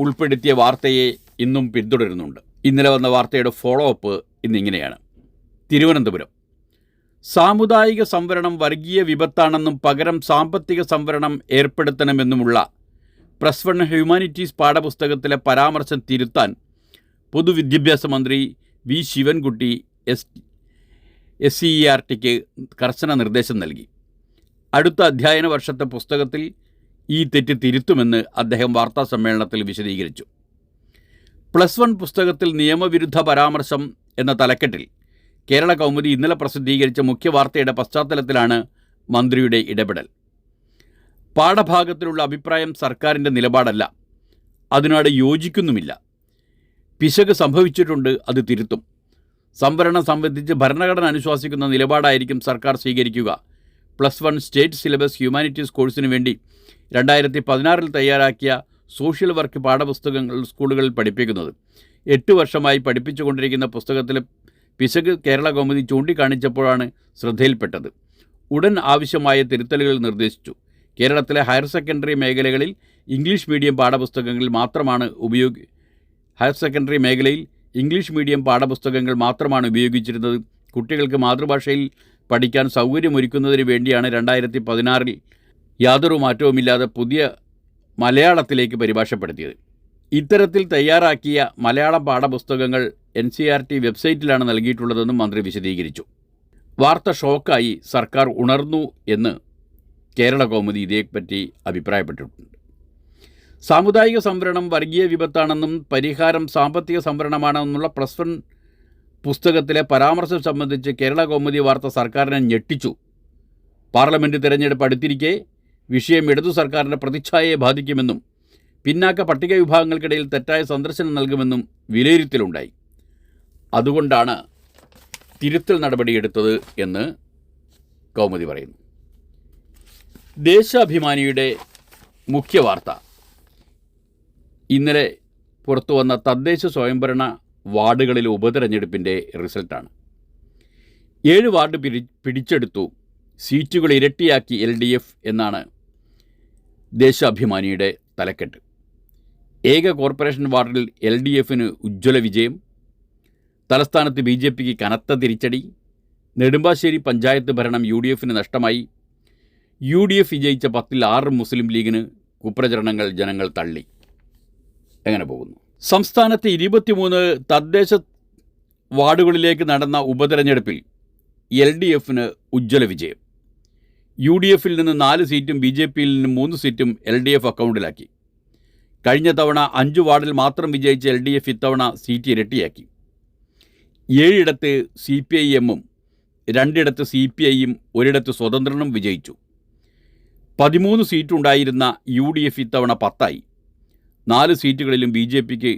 ഉൾപ്പെടുത്തിയ വാർത്തയെ ഇന്നും പിന്തുടരുന്നുണ്ട്. ഇന്നലെ വന്ന വാർത്തയുടെ ഫോളോ അപ്പ് ഇന്നിങ്ങനെയാണ്. തിരുവനന്തപുരം സാമുദായിക സംവരണം വർഗീയ വിപത്താണെന്നും പകരം സാമ്പത്തിക സംവരണം ഏർപ്പെടുത്തണമെന്നുമുള്ള +1 ഹ്യൂമാനിറ്റീസ് പാഠപുസ്തകത്തിലെ പരാമർശം തിരുത്താൻ പൊതുവിദ്യാഭ്യാസ മന്ത്രി വി ശിവൻകുട്ടി SCERTക്ക് കർശന നിർദ്ദേശം നൽകി. അടുത്ത അധ്യയന വർഷത്തെ പുസ്തകത്തിൽ ഈ തെറ്റ് തിരുത്തുമെന്ന് അദ്ദേഹം വാർത്താസമ്മേളനത്തിൽ വിശദീകരിച്ചു. +1 പുസ്തകത്തിൽ നിയമവിരുദ്ധ പരാമർശം എന്ന തലക്കെട്ടിൽ കേരള കൗമുദി ഇന്നലെ പ്രസിദ്ധീകരിച്ച മുഖ്യവാർത്തയുടെ പശ്ചാത്തലത്തിലാണ് മന്ത്രിയുടെ ഇടപെടൽ. പാഠഭാഗത്തിലുള്ള അഭിപ്രായം സർക്കാരിൻ്റെ നിലപാടല്ല, അതിനോട് യോജിക്കുന്നുമില്ല. പിശക് സംഭവിച്ചിട്ടുണ്ട്, അത് തിരുത്തും. സംവരണം സംബന്ധിച്ച് ഭരണഘടന അനുശാസിക്കുന്ന നിലപാടായിരിക്കും സർക്കാർ സ്വീകരിക്കുക. +1 സ്റ്റേറ്റ് സിലബസ് ഹ്യൂമാനിറ്റീസ് കോഴ്സിനു വേണ്ടി 2016 തയ്യാറാക്കിയ സോഷ്യൽ വർക്ക് പാഠപുസ്തകങ്ങൾ സ്കൂളുകളിൽ പഠിപ്പിക്കുന്നത്. 8 വർഷമായി പഠിപ്പിച്ചുകൊണ്ടിരിക്കുന്ന പുസ്തകത്തിലെ പിശക് കേരള കൗമുദി ചൂണ്ടിക്കാണിച്ചപ്പോഴാണ് ശ്രദ്ധയിൽപ്പെട്ടത്. ഉടൻ ആവശ്യമായ തിരുത്തലുകൾ നിർദ്ദേശിച്ചു. കേരളത്തിലെ ഹയർ സെക്കൻഡറി മേഖലകളിൽ ഇംഗ്ലീഷ് മീഡിയം പാഠപുസ്തകങ്ങൾ മാത്രമാണ് ഉപയോഗിച്ചിരുന്നത്. കുട്ടികൾക്ക് മാതൃഭാഷയിൽ പഠിക്കാൻ സൗകര്യമൊരുക്കുന്നതിന് വേണ്ടിയാണ് 2016 യാതൊരു മാറ്റവുമില്ലാതെ പുതിയ മലയാളത്തിലേക്ക് പരിഭാഷപ്പെടുത്തിയത്. ഇത്തരത്തിൽ തയ്യാറാക്കിയ മലയാളം പാഠപുസ്തകങ്ങൾ NCERT വെബ്സൈറ്റിലാണ് നൽകിയിട്ടുള്ളതെന്നും മന്ത്രി വിശദീകരിച്ചു. വാർത്ത ഷോക്കായി, സർക്കാർ ഉണർന്നു എന്ന് കേരള കൗമുദി ഇതേപ്പറ്റി അഭിപ്രായപ്പെട്ടിട്ടുണ്ട്. സാമുദായിക സംവരണം വർഗീയ വിപത്താണെന്നും പരിഹാരം സാമ്പത്തിക സംവരണമാണെന്നുള്ള +1 പുസ്തകത്തിലെ പരാമർശം സംബന്ധിച്ച് കേരള കൗമുദി വാർത്ത സർക്കാരിനെ ഞെട്ടിച്ചു. പാർലമെൻറ്റ് തിരഞ്ഞെടുപ്പ് അടുത്തിരിക്കെ വിഷയം ഇടതു സർക്കാരിൻ്റെ പ്രതിച്ഛായയെ ബാധിക്കുമെന്നും പിന്നാക്ക പട്ടിക വിഭാഗങ്ങൾക്കിടയിൽ തെറ്റായ സന്ദർശനം നൽകുമെന്നും വിലയിരുത്തലുണ്ടായി. അതുകൊണ്ടാണ് തിരുത്തൽ നടപടിയെടുത്തത് എന്ന് കൗമുദി പറയുന്നു. ദേശാഭിമാനിയുടെ മുഖ്യ വാർത്ത ഇന്നലെ പുറത്തു വന്ന തദ്ദേശ സ്വയംഭരണ വാർഡുകളിലെ ഉപതെരഞ്ഞെടുപ്പിൻ്റെ റിസൾട്ടാണ്. 7 വാർഡ് പിടിച്ചെടുത്തു, സീറ്റുകൾ ഇരട്ടിയാക്കി LDF എന്നാണ് ദേശാഭിമാനിയുടെ തലക്കെട്ട്. ഏക കോർപ്പറേഷൻ വാർഡിൽ LDFന് ഉജ്ജ്വല വിജയം. തലസ്ഥാനത്ത് BJPക്ക് കനത്ത തിരിച്ചടി. നെടുമ്പാശ്ശേരി പഞ്ചായത്ത് ഭരണം UDFന് നഷ്ടമായി. UDF വിജയിച്ച 10-ൽ 6 മുസ്ലിം ലീഗിന് കുപ്രചരണങ്ങൾ ജനങ്ങൾ തള്ളി. എങ്ങനെ പോകുന്നു? സംസ്ഥാനത്തെ 23 തദ്ദേശ വാർഡുകളിലേക്ക് നടന്ന ഉപതെരഞ്ഞെടുപ്പിൽ LDFന് ഉജ്ജ്വല വിജയം. UDFിൽ നിന്ന് 4 സീറ്റും BJPയിൽ നിന്ന് 3 സീറ്റും LDF അക്കൗണ്ടിലാക്കി. കഴിഞ്ഞ തവണ 5 വാർഡിൽ മാത്രം വിജയിച്ച LDF ഇത്തവണ സീറ്റ് ഇരട്ടിയാക്കി. 7 ഇടത്ത് CPIM-ഉം 2 ഇടത്ത് CPIയും 1 ഇടത്ത് സ്വതന്ത്രനും വിജയിച്ചു. 13 സീറ്റുണ്ടായിരുന്ന UDF ഇത്തവണ 10ആയി. 4 സീറ്റുകളിലും BJPക്ക്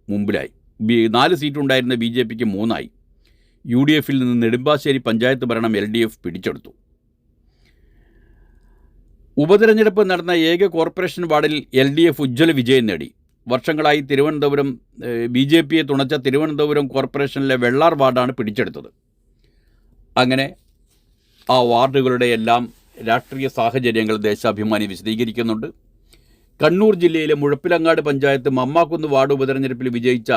മുമ്പിലായി. 4 സീറ്റുണ്ടായിരുന്ന BJPക്ക് 3ആയി. UDFിൽ നിന്ന് നെടുമ്പാശ്ശേരി പഞ്ചായത്ത് ഭരണം LDF പിടിച്ചെടുത്തു. ഉപതെരഞ്ഞെടുപ്പ് നടന്ന ഏക കോർപ്പറേഷൻ വാർഡിൽ LDF ഉജ്ജ്വല വിജയം നേടി. വർഷങ്ങളായി BJPയെ തുണച്ച തിരുവനന്തപുരം കോർപ്പറേഷനിലെ വെള്ളാർ വാർഡാണ് പിടിച്ചെടുത്തത്. അങ്ങനെ ആ വാർഡുകളുടെ എല്ലാം രാഷ്ട്രീയ സാഹചര്യങ്ങൾ ദേശാഭിമാനി വിശദീകരിക്കുന്നുണ്ട്. കണ്ണൂർ ജില്ലയിലെ മുഴപ്പിലങ്ങാട് പഞ്ചായത്ത് മമ്മാക്കുന്ന് വാർഡ് ഉപതെരഞ്ഞെടുപ്പിൽ വിജയിച്ച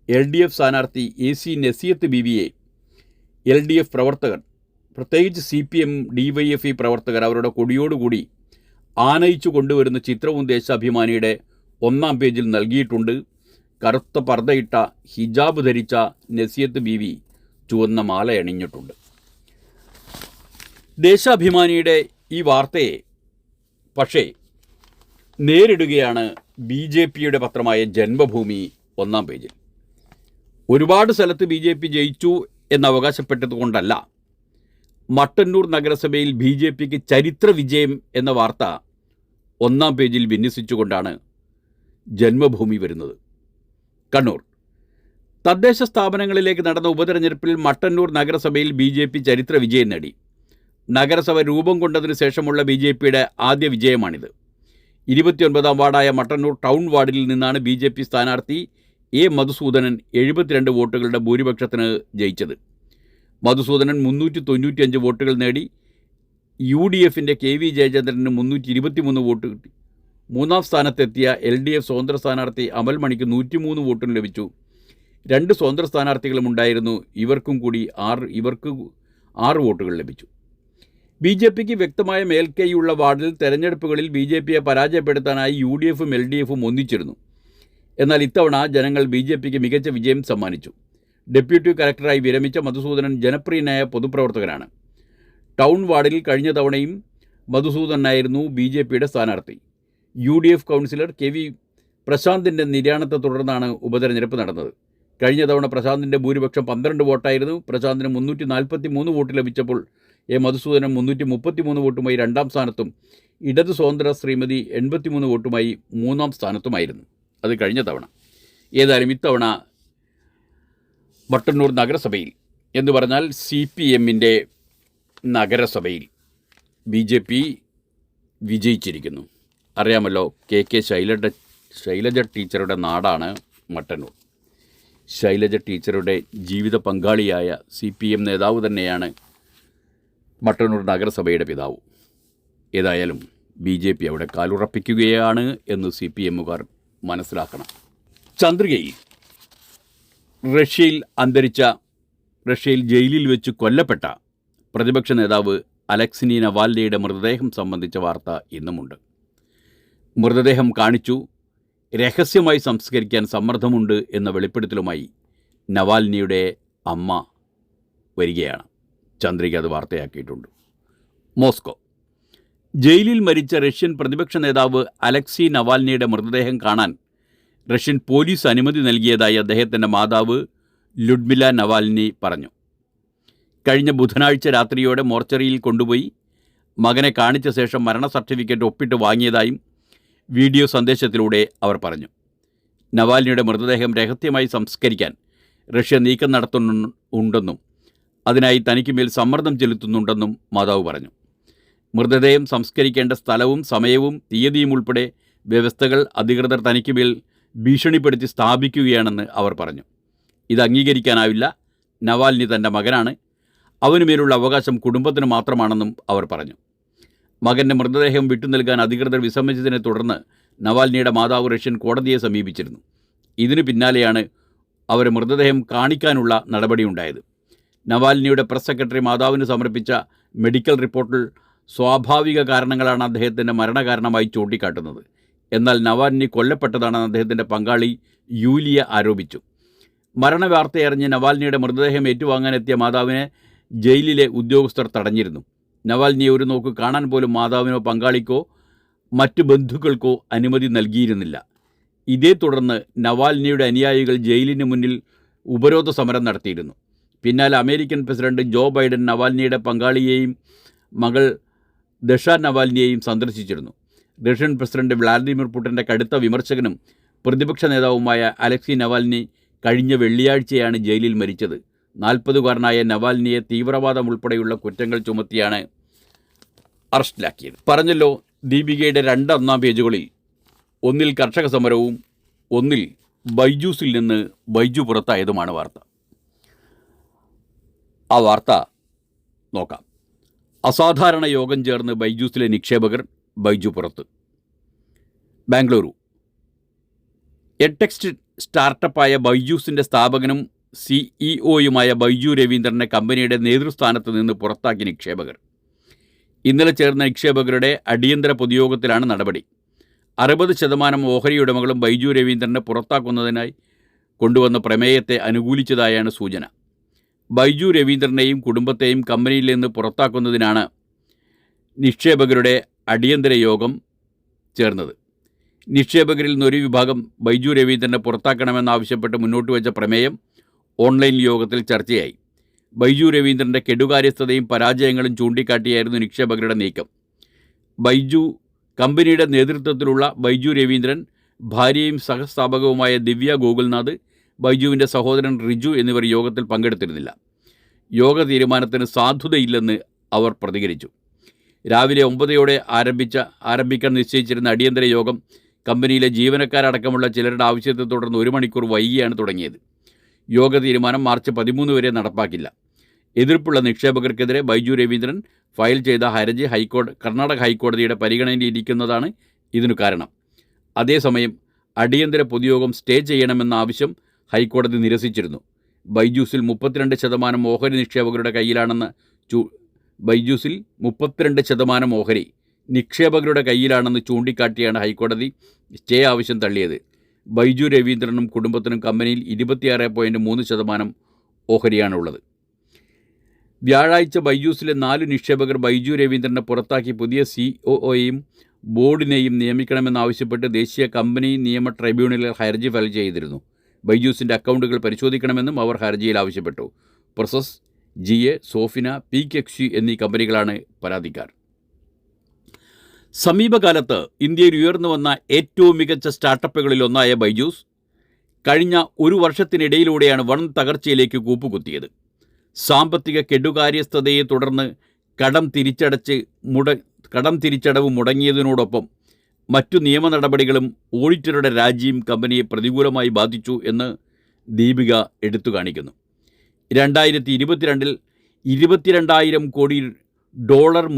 LDF സ്ഥാനാർത്ഥി AC നസിയത്ത് ബീവിയെ LDF പ്രവർത്തകർ, പ്രത്യേകിച്ച് CPM DYFE പ്രവർത്തകർ അവരുടെ കൊടിയോടുകൂടി ആനയിച്ചു കൊണ്ടുവരുന്ന ചിത്രവും ദേശാഭിമാനിയുടെ 1-ാം പേജിൽ നൽകിയിട്ടുണ്ട്. കറുത്ത പർദ്ദയിട്ട ഹിജാബ് ധരിച്ച നസിയത്ത് ബീവി ചുവന്ന മാല അണിഞ്ഞിട്ടുണ്ട്. ദേശാഭിമാനിയുടെ ഈ വാർത്തയെ പക്ഷേ നേരിടുകയാണ് BJPയുടെ പത്രമായ ജന്മഭൂമി 1-ാം പേജിൽ. ഒരുപാട് സ്ഥലത്ത് BJP ജയിച്ചു എന്നവകാശപ്പെട്ടതുകൊണ്ടല്ല, മട്ടന്നൂർ നഗരസഭയിൽ BJPക്ക് ചരിത്ര വിജയം എന്ന വാർത്ത 1-ാം പേജിൽ വിന്യസിച്ചുകൊണ്ടാണ് ജന്മഭൂമി വരുന്നത്. കണ്ണൂർ തദ്ദേശ സ്ഥാപനങ്ങളിലേക്ക് നടന്ന ഉപതെരഞ്ഞെടുപ്പിൽ മട്ടന്നൂർ നഗരസഭയിൽ BJP ചരിത്ര വിജയം നേടി. നഗരസഭ രൂപം കൊണ്ടതിനു ശേഷമുള്ള BJPയുടെ ആദ്യ വിജയമാണിത്. 29-ാം വാർഡായ മട്ടന്നൂർ ടൗൺ വാർഡിൽ നിന്നാണ് BJP സ്ഥാനാർത്ഥി A മധുസൂദനൻ 72 വോട്ടുകളുടെ ഭൂരിപക്ഷത്തിന് ജയിച്ചത്. മധുസൂദനൻ 395 വോട്ടുകൾ നേടി. UDFിൻ്റെ KV ജയചന്ദ്രന് 323 വോട്ട് കിട്ടി. 3-ാം സ്ഥാനത്തെത്തിയ LDF സ്വതന്ത്ര സ്ഥാനാർത്ഥി അമൽ മണിക്ക് 103 വോട്ടും ലഭിച്ചു. 2 സ്വതന്ത്ര സ്ഥാനാർത്ഥികളും ഉണ്ടായിരുന്നു. ഇവർക്ക് 6 വോട്ടുകൾ ലഭിച്ചു. BJPക്ക് വ്യക്തമായ മേൽക്കൈയുള്ള വാർഡിൽ തെരഞ്ഞെടുപ്പുകളിൽ BJPയെ പരാജയപ്പെടുത്താനായി UDFും LDFും ഒന്നിച്ചിരുന്നു. എന്നാൽ ഇത്തവണ ജനങ്ങൾ BJPക്ക് മികച്ച വിജയം സമ്മാനിച്ചു. ഡെപ്യൂട്ടി കലക്ടറായി വിരമിച്ച മധുസൂദനൻ ജനപ്രിയനായ പൊതുപ്രവർത്തകനാണ്. ടൗൺ വാർഡിൽ കഴിഞ്ഞ തവണയും മധുസൂദനായിരുന്നു BJPയുടെ സ്ഥാനാർത്ഥി. UDF കൗൺസിലർ KV പ്രശാന്തിൻ്റെ നിര്യാണത്തെ തുടർന്നാണ് ഉപതെരഞ്ഞെടുപ്പ് നടന്നത്. കഴിഞ്ഞ തവണ പ്രശാന്തിൻ്റെ ഭൂരിപക്ഷം 12 വോട്ടായിരുന്നു. പ്രശാന്തിന് 343 വോട്ട് ലഭിച്ചപ്പോൾ A മധുസൂദനൻ 333 വോട്ടുമായി 2-ാം സ്ഥാനത്തും ഇടത് സ്വതന്ത്ര ശ്രീമതി 83 വോട്ടുമായി 3-ാം സ്ഥാനത്തുമായിരുന്നു. അത് കഴിഞ്ഞ തവണ. ഏതായാലും ഇത്തവണ മട്ടന്നൂർ നഗരസഭയിൽ എന്ന് പറഞ്ഞാൽ CPMൻ്റെ നഗരസഭയിൽ BJP വിജയിച്ചിരിക്കുന്നു. അറിയാമല്ലോ, KK ശൈലജ ടീച്ചറുടെ നാടാണ് മട്ടന്നൂർ. ശൈലജ ടീച്ചറുടെ ജീവിത പങ്കാളിയായ CPM നേതാവ് തന്നെയാണ് മട്ടന്നൂർ നഗരസഭയുടെ പിതാവ്. ഏതായാലും BJP അവിടെ കാലുറപ്പിക്കുകയാണ് എന്ന് CPMകാർ മനസ്സിലാക്കണം. ചന്ദ്രികയിൽ റഷ്യയിൽ ജയിലിൽ വെച്ച് കൊല്ലപ്പെട്ട പ്രതിപക്ഷ നേതാവ് അലക്സിനി നവാൽനിയുടെ മൃതദേഹം സംബന്ധിച്ച വാർത്ത ഇന്നുമുണ്ട്. മൃതദേഹം കാണിച്ചു, രഹസ്യമായി സംസ്കരിക്കാൻ സമ്മർദ്ദമുണ്ട് എന്ന വെളിപ്പെടുത്തലുമായി നവാൽനിയുടെ അമ്മ വരികയാണ്. ചന്ദ്രിക അത് വാർത്തയാക്കിയിട്ടുണ്ട്. മോസ്കോ ജയിലിൽ മരിച്ച റഷ്യൻ പ്രതിപക്ഷ നേതാവ് അലക്സി നവാൽനിയുടെ മൃതദേഹം കാണാൻ റഷ്യൻ പോലീസ് അനുമതി നൽകിയതായി അദ്ദേഹത്തിൻ്റെ മാതാവ് ലുഡ്മില നവാൽനി പറഞ്ഞു. കഴിഞ്ഞ ബുധനാഴ്ച രാത്രിയോടെ മോർച്ചറിയിൽ കൊണ്ടുപോയി മകനെ കാണിച്ച ശേഷം മരണ സർട്ടിഫിക്കറ്റ് ഒപ്പിട്ട് വാങ്ങിയതായും വീഡിയോ സന്ദേശത്തിലൂടെ അവർ പറഞ്ഞു. നവാൽനിയുടെ മൃതദേഹം രഹസ്യമായി സംസ്കരിക്കാൻ റഷ്യ നീക്കം നടത്തുന്നുണ്ടെന്നും അതിനായി തനിക്ക് മേൽ സമ്മർദ്ദം ചെലുത്തുന്നുണ്ടെന്നും മാതാവ് പറഞ്ഞു. മൃതദേഹം സംസ്കരിക്കേണ്ട സ്ഥലവും സമയവും തീയതിയും ഉൾപ്പെടെ വ്യവസ്ഥകൾ അധികൃതർ തനിക്ക് മേൽ ഭീഷണിപ്പെടുത്തി സ്ഥാപിക്കുകയാണെന്ന് അവർ പറഞ്ഞു. ഇത് അംഗീകരിക്കാനാവില്ല. നവാൽനി തൻ്റെ മകനാണ്. അവനുമേലുള്ള അവകാശം കുടുംബത്തിന് മാത്രമാണെന്നും അവർ പറഞ്ഞു. മകൻ്റെ മൃതദേഹം വിട്ടുനൽകാൻ അധികൃതർ വിസമ്മതിച്ചതിനെ തുടർന്ന് നവാൽനിയുടെ മാതാവ് റഷ്യൻ കോടതിയെ സമീപിച്ചിരുന്നു. ഇതിനു പിന്നാലെയാണ് അവർ മൃതദേഹം കാണിക്കാനുള്ള നടപടിയുണ്ടായത്. നവാൽനിയുടെ പ്രസ് സെക്രട്ടറി മാതാവിന് സമർപ്പിച്ച മെഡിക്കൽ റിപ്പോർട്ടിൽ സ്വാഭാവിക കാരണങ്ങളാണ് അദ്ദേഹത്തിൻ്റെ മരണകാരണമായി ചൂണ്ടിക്കാട്ടുന്നത്. എന്നാൽ നവാൽനി കൊല്ലപ്പെട്ടതാണെന്ന് അദ്ദേഹത്തിൻ്റെ പങ്കാളി യൂലിയ ആരോപിച്ചു. മരണവാർത്തയറിഞ്ഞ് നവാൽനിയുടെ മൃതദേഹം ഏറ്റുവാങ്ങാനെത്തിയ മാതാവിനെ ജയിലിലെ ഉദ്യോഗസ്ഥർ തടഞ്ഞിരുന്നു. നവാൽനിയെ ഒരു നോക്ക് കാണാൻ പോലും മാതാവിനോ പങ്കാളിക്കോ മറ്റ് ബന്ധുക്കൾക്കോ അനുമതി നൽകിയിരുന്നില്ല. ഇതേ തുടർന്ന് നവാൽനിയുടെ അനുയായികൾ ജയിലിന് മുന്നിൽ ഉപരോധ സമരം നടത്തിയിരുന്നു. പിന്നാലെ അമേരിക്കൻ പ്രസിഡന്റ് ജോ ബൈഡൻ നവാൽനിയുടെ പങ്കാളിയെയും മകൾ ദഷ നവാൽനിയെയും സന്ദർശിച്ചിരുന്നു. റഷ്യൻ പ്രസിഡന്റ് വ്ളാഡിമിർ പുടിൻ്റെ കടുത്ത വിമർശകനും പ്രതിപക്ഷ നേതാവുമായ അലക്സി നവാൽനി കഴിഞ്ഞ വെള്ളിയാഴ്ചയാണ് ജയിലിൽ മരിച്ചത്. 40കാരനായ നവാൽനിയെ തീവ്രവാദം ഉൾപ്പെടെയുള്ള കുറ്റങ്ങൾ ചുമത്തിയാണ് അറസ്റ്റിലാക്കിയത്. പറഞ്ഞല്ലോ, ദീപികയുടെ 2 ഒന്നാം പേജുകളിൽ ഒന്നിൽ കർഷക സമരവും ഒന്നിൽ ബൈജൂസിൽ നിന്ന് ബൈജു പുറത്തായതുമാണ് വാർത്ത. ആ വാർത്ത നോക്കാം. അസാധാരണ യോഗം ചേർന്ന് ബൈജൂസിലെ നിക്ഷേപകർ, ബൈജു പുറത്ത്. ബാംഗ്ലൂരു. എഡ്ടെക്സ്റ്റ് സ്റ്റാർട്ടപ്പായ ബൈജൂസിൻ്റെ സ്ഥാപകനും സിഇഒയുമായ ബൈജു രവീന്ദ്രനെ കമ്പനിയുടെ നേതൃസ്ഥാനത്ത് നിന്ന് പുറത്താക്കിയ നിക്ഷേപകർ. ഇന്നലെ ചേർന്ന നിക്ഷേപകരുടെ അടിയന്തര പൊതുയോഗത്തിലാണ് നടപടി. 60% ഓഹരി ഉടമകളും ബൈജു രവീന്ദ്രനെ പുറത്താക്കുന്നതിനായി കൊണ്ടുവന്ന പ്രമേയത്തെ അനുകൂലിച്ചതായാണ് സൂചന. ബൈജു രവീന്ദ്രനെയും കുടുംബത്തെയും കമ്പനിയിൽ നിന്ന് പുറത്താക്കുന്നതിനാണ് നിക്ഷേപകരുടെ അടിയന്തര യോഗം ചേർന്നത്. നിക്ഷേപകരിൽ നിന്നൊരു വിഭാഗം ബൈജു രവീന്ദ്രനെ പുറത്താക്കണമെന്നാവശ്യപ്പെട്ട് മുന്നോട്ട് വെച്ച പ്രമേയം ഓൺലൈൻ യോഗത്തിൽ ചർച്ചയായി. ബൈജു രവീന്ദ്രൻ്റെ കെടുകാര്യസ്ഥതയും പരാജയങ്ങളും ചൂണ്ടിക്കാട്ടിയായിരുന്നു നിക്ഷേപകരുടെ നീക്കം. കമ്പനിയുടെ നേതൃത്വത്തിലുള്ള ബൈജു രവീന്ദ്രൻ, ഭാര്യയും സഹസ്ഥാപകവുമായ ദിവ്യ ഗോകുൽനാഥ്, ബൈജുവിൻ്റെ സഹോദരൻ റിജു എന്നിവർ യോഗത്തിൽ പങ്കെടുത്തിരുന്നില്ല. യോഗ തീരുമാനത്തിന് സാധുതയില്ലെന്ന് അവർ പ്രതികരിച്ചു. രാവിലെ 9 ആരംഭിക്കാൻ നിശ്ചയിച്ചിരുന്ന അടിയന്തര യോഗം കമ്പനിയിലെ ജീവനക്കാരടക്കമുള്ള ചിലരുടെ ആവശ്യത്തെ തുടർന്ന് 1 മണിക്കൂർ വൈകിയാണ് തുടങ്ങിയത്. യോഗ തീരുമാനം മാർച്ച് 13 വരെ നടപ്പാക്കില്ല. എതിർപ്പുള്ള നിക്ഷേപകർക്കെതിരെ ബൈജു രവീന്ദ്രൻ ഫയൽ ചെയ്ത ഹർജി കർണാടക ഹൈക്കോടതിയുടെ പരിഗണനയിലിരിക്കുന്നതാണ് ഇതിനു കാരണം. അതേസമയം അടിയന്തര പൊതുയോഗം സ്റ്റേ ചെയ്യണമെന്ന ആവശ്യം ഹൈക്കോടതി നിരസിച്ചിരുന്നു. ബൈജൂസിൽ 32% ഓഹരി നിക്ഷേപകരുടെ കയ്യിലാണെന്ന് ബൈജൂസിൽ 32% ഓഹരി നിക്ഷേപകരുടെ കയ്യിലാണെന്ന് ചൂണ്ടിക്കാട്ടിയാണ് ഹൈക്കോടതി സ്റ്റേ ആവശ്യം തള്ളിയത്. ബൈജു രവീന്ദ്രനും കുടുംബത്തിനും കമ്പനിയിൽ 26.3% ഓഹരിയാണുള്ളത്. വ്യാഴാഴ്ച ബൈജൂസിലെ 4 നിക്ഷേപകർ ബൈജു രവീന്ദ്രനെ പുറത്താക്കി പുതിയ സിഒഒയെയും ബോർഡിനെയും നിയമിക്കണമെന്നാവശ്യപ്പെട്ട് ദേശീയ കമ്പനി നിയമ ട്രൈബ്യൂണലിൽ ഹർജി ഫയൽ ചെയ്തിരുന്നു. ബൈജൂസിൻ്റെ അക്കൗണ്ടുകൾ പരിശോധിക്കണമെന്നും അവർ ഹർജിയിൽ ആവശ്യപ്പെട്ടു. പ്രൊസസ്, GA, സോഫിന, PKXU എന്നീ കമ്പനികളാണ് പരാതിക്കാർ. സമീപകാലത്ത് ഇന്ത്യയിൽ ഉയർന്നു വന്ന ഏറ്റവും മികച്ച സ്റ്റാർട്ടപ്പുകളിൽ ഒന്നായ ബൈജൂസ് കഴിഞ്ഞ 1 വർഷത്തിനിടയിലൂടെയാണ് വൻ തകർച്ചയിലേക്ക് കൂപ്പുകുത്തിയത്. സാമ്പത്തിക കെടുകാര്യസ്ഥതയെ തുടർന്ന് കടം തിരിച്ചടവ് മുടങ്ങിയതിനോടൊപ്പം മറ്റു നിയമ നടപടികളും ഓഡിറ്ററുടെ രാജിയും കമ്പനിയെ പ്രതികൂലമായി ബാധിച്ചു എന്ന് ദീപിക എടുത്തു കാണിക്കുന്നു. 2022 $22,000 കോടി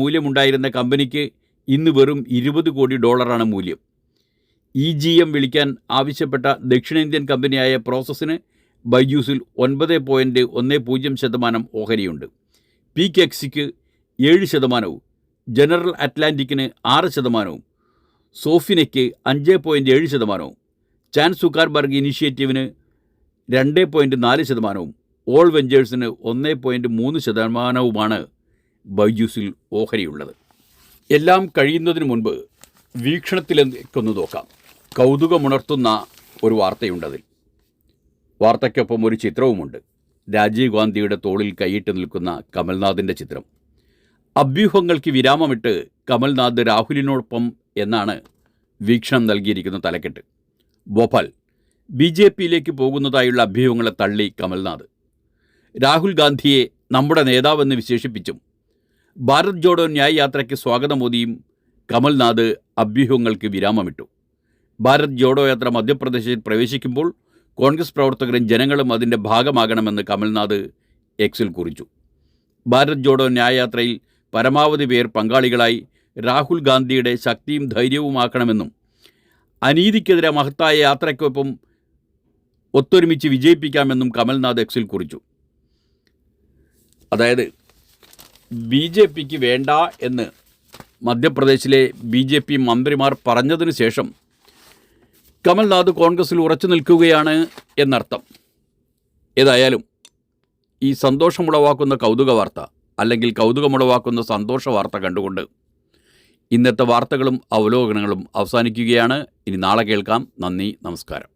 മൂല്യമുണ്ടായിരുന്ന കമ്പനിക്ക് ഇന്ന് വെറും $20 കോടി മൂല്യം. EGM വിളിക്കാൻ ആവശ്യപ്പെട്ട ദക്ഷിണേന്ത്യൻ കമ്പനിയായ പ്രോസസ്സിന് ബൈജൂസിൽ 9.10% ഓഹരിയുണ്ട്. PKXക്ക് 7%, ജനറൽ അറ്റ്ലാന്റിക്കിന് 6%, സോഫിനയ്ക്ക് 5.7%, ചാൻ സുക്കാർബർഗ് ഇനിഷ്യേറ്റീവിന് 2.4%, ഓൾ വെഞ്ചേഴ്സിന് 1.3%മാണ് ബൈജൂസിൽ ഓഹരിയുള്ളത്. എല്ലാം കഴിയുന്നതിന് മുൻപ് വീക്ഷണത്തിലേക്കൊന്ന് നോക്കാം. കൗതുകമുണർത്തുന്ന ഒരു വാർത്തയുണ്ടതിൽ. വാർത്തയ്ക്കൊപ്പം ഒരു ചിത്രവുമുണ്ട്. രാജീവ് ഗാന്ധിയുടെ തോളിൽ കൈയിട്ട് നിൽക്കുന്ന കമൽനാഥിൻ്റെ ചിത്രം. അഭ്യൂഹങ്ങൾക്ക് വിരാമമിട്ട് കമൽനാഥ് രാഹുലിനോടൊപ്പം എന്നാണ് വീക്ഷണം നൽകിയിരിക്കുന്ന തലക്കെട്ട്. ഭോപ്പാൽ. BJPയിലേക്ക് പോകുന്നതായുള്ള അഭ്യൂഹങ്ങളെ തള്ളി കമൽനാഥ്. രാഹുൽ ഗാന്ധിയെ നമ്മുടെ നേതാവെന്ന് വിശേഷിപ്പിച്ചും ഭാരത് ജോഡോ ന്യായ് യാത്രയ്ക്ക് സ്വാഗതമോദിയും കമൽനാഥ് അഭ്യൂഹങ്ങൾക്ക് വിരാമമിട്ടു. ഭാരത് ജോഡോ യാത്ര മധ്യപ്രദേശിൽ പ്രവേശിക്കുമ്പോൾ കോൺഗ്രസ് പ്രവർത്തകരും ജനങ്ങളും അതിൻ്റെ ഭാഗമാകണമെന്ന് കമൽനാഥ് എക്സിൽ കുറിച്ചു. ഭാരത് ജോഡോ ന്യായ് യാത്രയിൽ പരമാവധി പേർ പങ്കാളികളായി രാഹുൽ ഗാന്ധിയുടെ ശക്തിയും ധൈര്യവുമാക്കണമെന്നും അനീതിക്കെതിരെ മഹത്തായ യാത്രയ്ക്കൊപ്പം ഒത്തൊരുമിച്ച് വിജയിപ്പിക്കാമെന്നും കമൽനാഥ് എക്സിൽ കുറിച്ചു. അതായത് BJPക്ക് വേണ്ട എന്ന് മധ്യപ്രദേശിലെ BJP മന്ത്രിമാർ പറഞ്ഞതിനു ശേഷം കമൽനാഥ് കോൺഗ്രസിൽ ഉറച്ചു നിൽക്കുകയാണ് എന്നർത്ഥം. ഏതായാലും ഈ സന്തോഷമുളവാക്കുന്ന കൗതുക വാർത്ത അല്ലെങ്കിൽ കൗതുകമുളവാക്കുന്ന സന്തോഷ വാർത്ത കണ്ടുകൊണ്ട് ഇന്നത്തെ വാർത്തകളും അവലോകനങ്ങളും അവസാനിക്കുകയാണ്. ഇനി നാളെ കേൾക്കാം. നന്ദി, നമസ്കാരം.